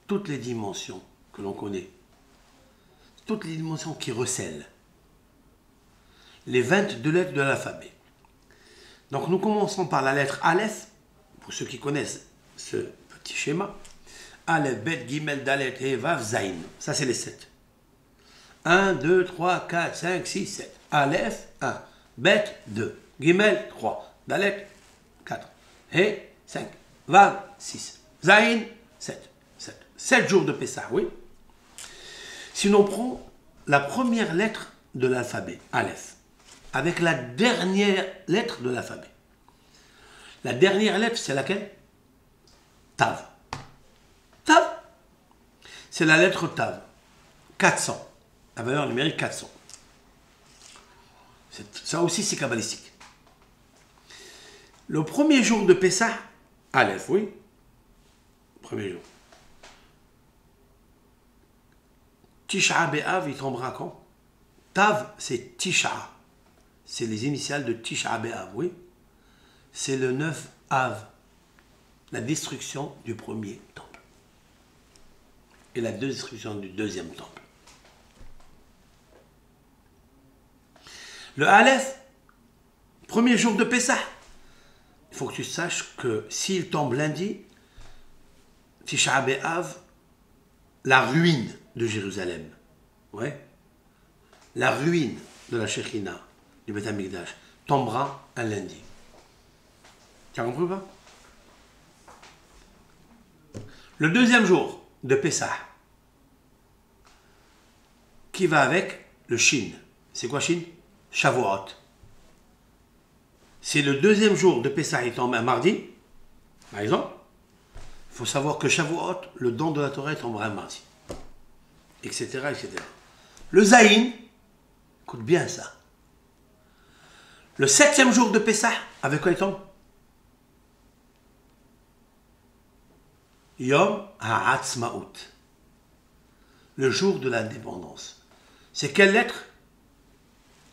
toutes les dimensions que l'on connaît, toutes les dimensions qui recèlent, les 22 lettres de l'alphabet. Donc nous commençons par la lettre Aleph, pour ceux qui connaissent ce petit schéma. Aleph, Bet, Gimel, Dalet, He, Vav, Zayin. Ça c'est les 7. 1, 2, 3, 4, 5, 6, 7. Aleph, 1. Bet, 2. Gimel, 3. Dalet, 4. He, 5. Vav, 6. Zayin, 7. 7 jours de Pessah, oui. Si l'on prend la première lettre de l'alphabet, Aleph. avec la dernière lettre de l'alphabet. La dernière lettre, c'est laquelle? Tav. Tav, c'est la lettre Tav. 400. La valeur numérique 400. Ça aussi, c'est kabbalistique. Le premier jour de Pessah, Aleph, oui. Premier jour. Tisha B'Av, il tombera quand? Tav, c'est Tisha. C'est les initiales de Tisha B'Av, oui. C'est le 9 Av, la destruction du premier temple. Et la destruction du deuxième temple. Le Aleph, premier jour de Pessah. Il faut que tu saches que s'il tombe lundi, Tisha B'Av, la ruine de Jérusalem, ouais, la ruine de la Shekhina, du Beth Amikdash, tombera un lundi. Tu as compris ou pas? Le deuxième jour de Pessah, qui va avec le Shin. C'est quoi Shin? Shavuot. Si le deuxième jour de Pessah il tombe un mardi, par exemple, il faut savoir que Shavuot, le don de la Torah, tombera un mardi. Etc., etc. Le Zayin, écoute bien ça. Le 7e jour de Pessah, avec quoi il tombe? Yom HaAtzmaut. Le jour de l'indépendance. C'est quelle lettre?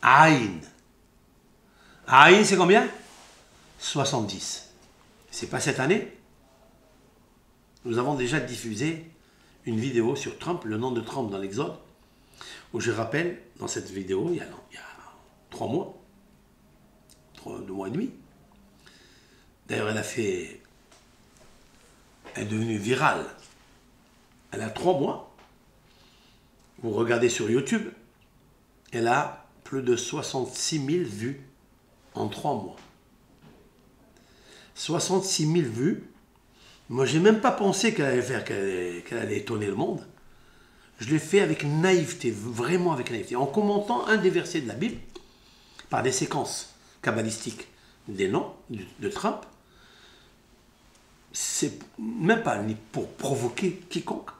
Aïn. Aïn, c'est combien? 70. C'est pas cette année? Nous avons déjà diffusé une vidéo sur Trump, le nom de Trump dans l'Exode, où je rappelle, dans cette vidéo, il y a 3 mois, 2 mois et demi. D'ailleurs, elle est devenue virale. Elle a 3 mois. Vous regardez sur YouTube, elle a plus de 66 000 vues en 3 mois. 66 000 vues. Moi, j'ai même pas pensé qu'elle allait étonner le monde. Je l'ai fait avec naïveté, vraiment avec naïveté, en commentant un des versets de la Bible par des séquences kabbalistiques des noms de Trump. C'est même pas ni pour provoquer quiconque.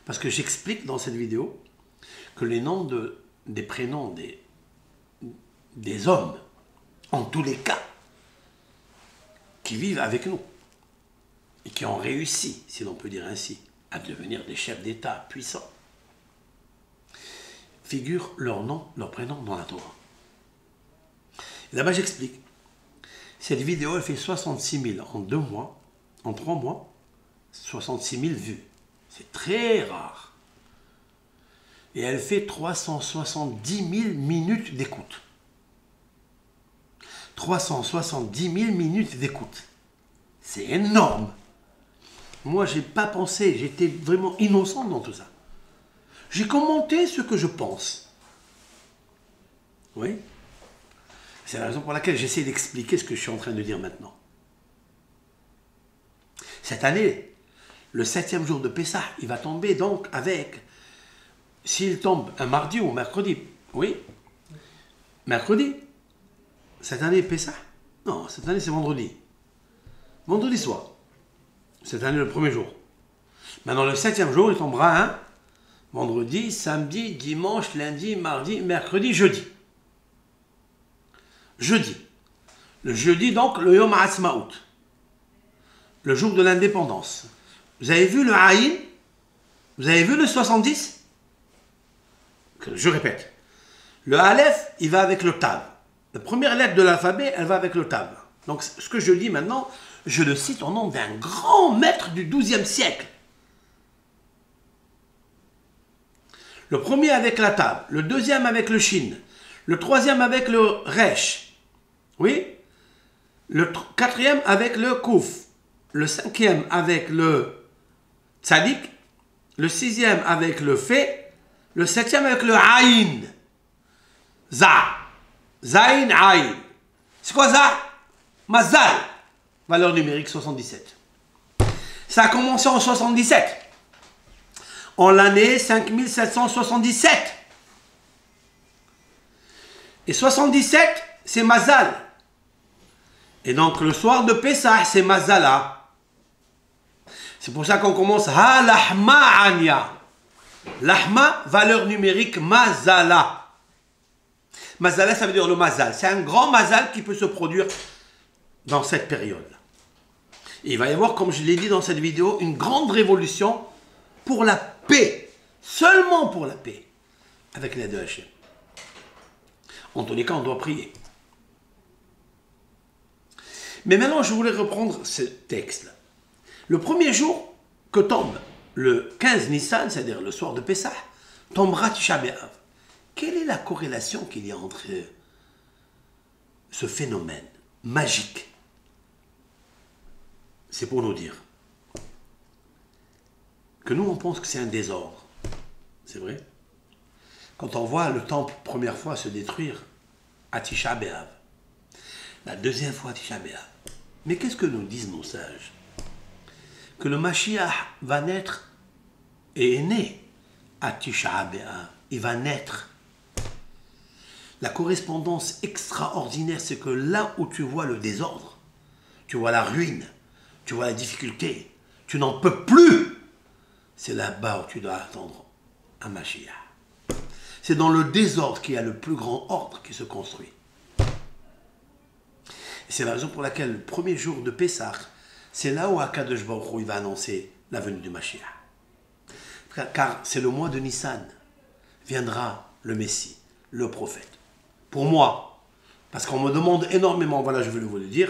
Parce que j'explique dans cette vidéo que les noms des prénoms des hommes, en tous les cas, qui vivent avec nous, et qui ont réussi, si l'on peut dire ainsi, à devenir des chefs d'État puissants, figurent leur nom, leur prénom dans la Torah. Et là-bas, j'explique. Cette vidéo, elle fait 66 000 en 2 mois, en 3 mois, 66 000 vues. C'est très rare. Et elle fait 370 000 minutes d'écoute. 370 000 minutes d'écoute. C'est énorme. Moi, je n'ai pas pensé, j'étais vraiment innocent dans tout ça. J'ai commenté ce que je pense. Oui. C'est la raison pour laquelle j'essaie d'expliquer ce que je suis en train de dire maintenant. Cette année, le 7e jour de Pessah, il va tomber donc avec, s'il tombe un mardi ou mercredi, oui, mercredi, cette année Pessah, non, cette année c'est vendredi, vendredi soir, cette année le premier jour. Maintenant le 7e jour, il tombera un vendredi, samedi, dimanche, lundi, mardi, mercredi, jeudi. Jeudi. Le jeudi donc, le Yom HaAtzmaut, le jour de l'indépendance. Vous avez vu le Aïn? Vous avez vu le 70? Je répète. Le Aleph, il va avec le Tav. La première lettre de l'alphabet, elle va avec le Tav. Donc, ce que je dis maintenant, je le cite au nom d'un grand maître du XIIe siècle. Le premier avec la Tav, le deuxième avec le Shin, le troisième avec le Resh, oui, le quatrième avec le Kouf, le cinquième avec le Tzadik, le 6e avec le Fe, le 7e avec le Aïn. Za. Zaïn, Aïn. C'est quoi ça? Mazal. Valeur numérique 77. Ça a commencé en 77. En l'année 5777. Et 77, c'est Mazal. Et donc le soir de Pessah, c'est Mazala. C'est pour ça qu'on commence Ha Lahma Anya. Lahma, valeur numérique, Mazala. Mazala, ça veut dire le Mazal. C'est un grand Mazal qui peut se produire dans cette période-là. Il va y avoir, comme je l'ai dit dans cette vidéo, une grande révolution pour la paix. Seulement pour la paix. Avec l'aide de Hachem. En tous les cas, on doit prier. Mais maintenant, je voulais reprendre ce texte-là. Le premier jour que tombe le 15 Nissan, c'est-à-dire le soir de Pessah, tombera Tisha B'Av. Quelle est la corrélation qu'il y a entre ce phénomène magique? C'est pour nous dire que nous, on pense que c'est un désordre. C'est vrai? Quand on voit le temple, première fois, se détruire à Tisha B'Av, la deuxième fois à Tisha B'Av. Mais qu'est-ce que nous disent nos sages? Que le Mashiach va naître et est né à Tisha B'Av. Il va naître. La correspondance extraordinaire, c'est que là où tu vois le désordre, tu vois la ruine, tu vois la difficulté, tu n'en peux plus, c'est là-bas où tu dois attendre un Mashiach. C'est dans le désordre qu'il y a le plus grand ordre qui se construit. C'est la raison pour laquelle le premier jour de Pessah, c'est là où Akadosh Baruch Hu il va annoncer la venue du Mashiach. Car c'est le mois de Nissan, viendra le Messie, le prophète. Pour moi, parce qu'on me demande énormément, voilà, je veux vous le dire,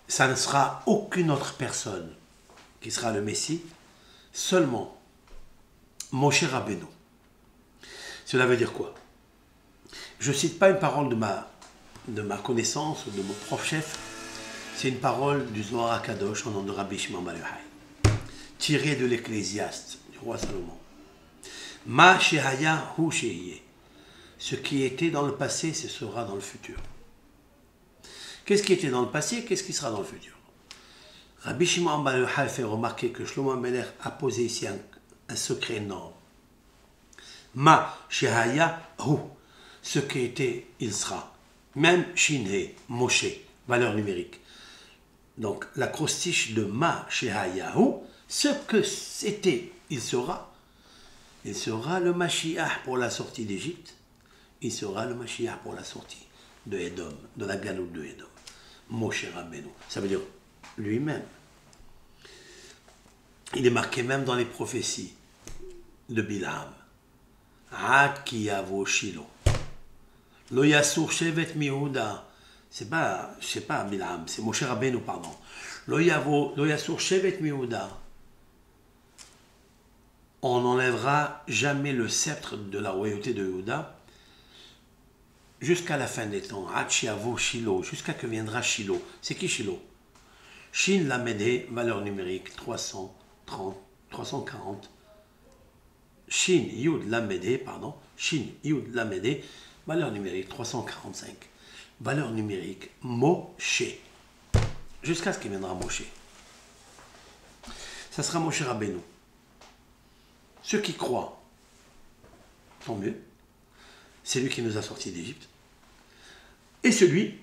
ça ne sera aucune autre personne qui sera le Messie, seulement Moshe Rabbeinu. Cela veut dire quoi? Je ne cite pas une parole de ma connaissance ou de mon prof chef, c'est une parole du Zohar HaKadosh au nom de Rabbi Shimon Bar Yochai, tirée de l'Ecclésiaste du roi Salomon. Ma shehaya hu shehiyeh. Ce qui était dans le passé, ce sera dans le futur. Qu'est-ce qui était dans le passé? Qu'est-ce qui sera dans le futur? Rabbi Shimon Bar Yochai fait remarquer que Shlomo Ameler a posé ici un secret énorme. Ma shehaya hu. Ce qui était, il sera. Même Shinhe, Moshe, valeur numérique. Donc, l'acrostiche de Ma Shehayahu, ce que c'était, il sera le Mashiach pour la sortie d'Égypte, il sera le Mashiach pour la sortie de Edom, de la galoute de Edom. Moshe Rabbeinu, ça veut dire lui-même. Il est marqué même dans les prophéties de Bilam. Ad ki yavo Shilo. Lo yasur shevet miouda. C'est pas Bilam, c'est Moshe Rabbeinu, pardon. Lo yasur shevet miouda. On n'enlèvera jamais le sceptre de la royauté de Yehuda jusqu'à la fin des temps. Ad shiavo Shilo, jusqu'à que viendra Shilo. C'est qui Shilo? Shin Lamedé, valeur numérique 340. Shin Yud Lamedé, pardon. Shin Yud Lamedé, valeur numérique 345. Valeur numérique Moshe. Jusqu'à ce qu'il viendra Moshe. Ça sera Moshe Rabbeinu. Ceux qui croient, tant mieux. C'est lui qui nous a sortis d'Égypte. Et celui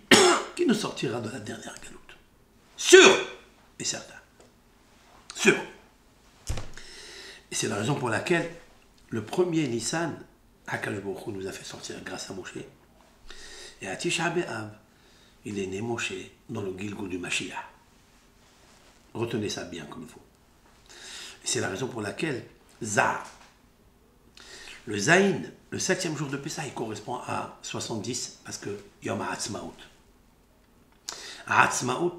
qui nous sortira de la dernière galoute. Sûr et certain. Sûr. Et c'est la raison pour laquelle le premier Nissan, Akadosh Baruch Hu nous a fait sortir grâce à Moshe. Et à Tisha B'Av, il est né Moshe dans le Gilgul du Mashiach. Retenez ça bien comme il faut. Et c'est la raison pour laquelle Zah, le Zayin, le 7e jour de Pessah, il correspond à 70 parce que Yom HaAtzmaut. Ha'atzmaut,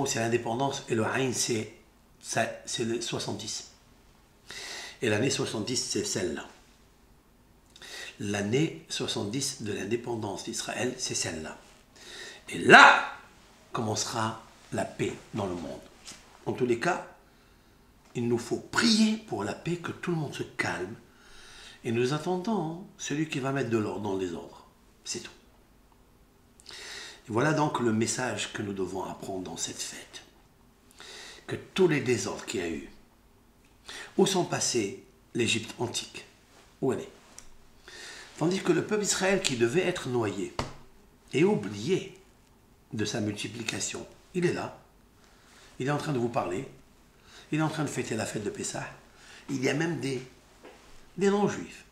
c'est l'indépendance et le Aïn c'est le 70. Et l'année 70 c'est celle-là. L'année 70 de l'indépendance d'Israël, c'est celle-là. Et là commencera la paix dans le monde. En tous les cas, il nous faut prier pour la paix, que tout le monde se calme. Et nous attendons celui qui va mettre de l'ordre dans les ordres. C'est tout. Et voilà donc le message que nous devons apprendre dans cette fête. Que tous les désordres qu'il y a eu, où sont passés l'Égypte antique? Où elle est? Tandis que le peuple d'Israël qui devait être noyé et oublié de sa multiplication, il est là. Il est en train de vous parler. Il est en train de fêter la fête de Pessah. Il y a même des non-juifs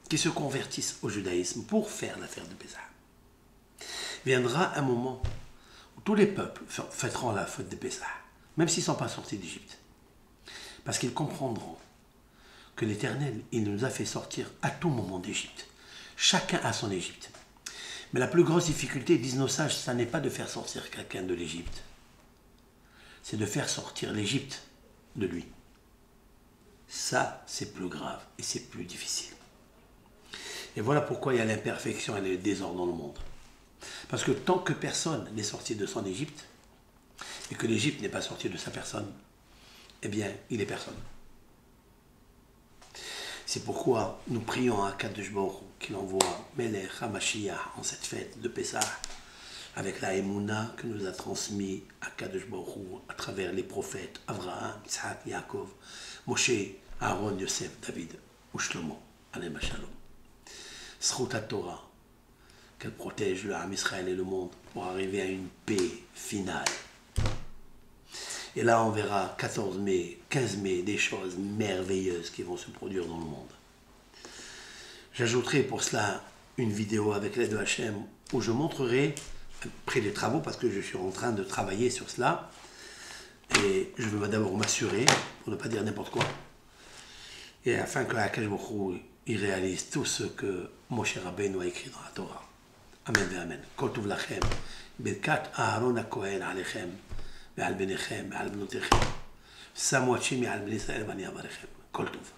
qui se convertissent au judaïsme pour faire la fête de Pessah. Viendra un moment où tous les peuples fêteront la fête de Pessah, même s'ils ne sont pas sortis d'Égypte. Parce qu'ils comprendront que l'Éternel, il nous a fait sortir à tout moment d'Égypte. Chacun a son Égypte. Mais la plus grosse difficulté, disent nos sages, ça n'est pas de faire sortir quelqu'un de l'Égypte. C'est de faire sortir l'Égypte de lui. Ça, c'est plus grave et c'est plus difficile. Et voilà pourquoi il y a l'imperfection et le désordre dans le monde. Parce que tant que personne n'est sorti de son Égypte, et que l'Égypte n'est pas sortie de sa personne, eh bien, il est personne. C'est pourquoi nous prions à Kadosh Baruch Hu qu'il envoie Melech HaMashiach en cette fête de Pessah, avec la Emouna que nous a transmis à Kadosh Baruch Hu à travers les prophètes Abraham, Yitzhak, Yaakov, Moshe, Aaron, Yosef, David ou Shlomo, Alem Shalom. Zchut HaTorah, qu'elle protège le Ham Israël et le monde pour arriver à une paix finale. Et là, on verra 14 mai, 15 mai, des choses merveilleuses qui vont se produire dans le monde. J'ajouterai pour cela une vidéo avec l'aide de Hachem où je montrerai, après les travaux, parce que je suis en train de travailler sur cela, et je veux d'abord m'assurer, pour ne pas dire n'importe quoi, et afin que Akash Baruch Hu réalise tout ce que Moshe Rabbeinu a écrit dans la Torah. Amen et Amen. Kol tov lachem, birkat Aaron HaKohen alechem, ועל בניכם ועל בנותיכם, שמו את שמי על בני ישראל ואני אברכם. כל טוב.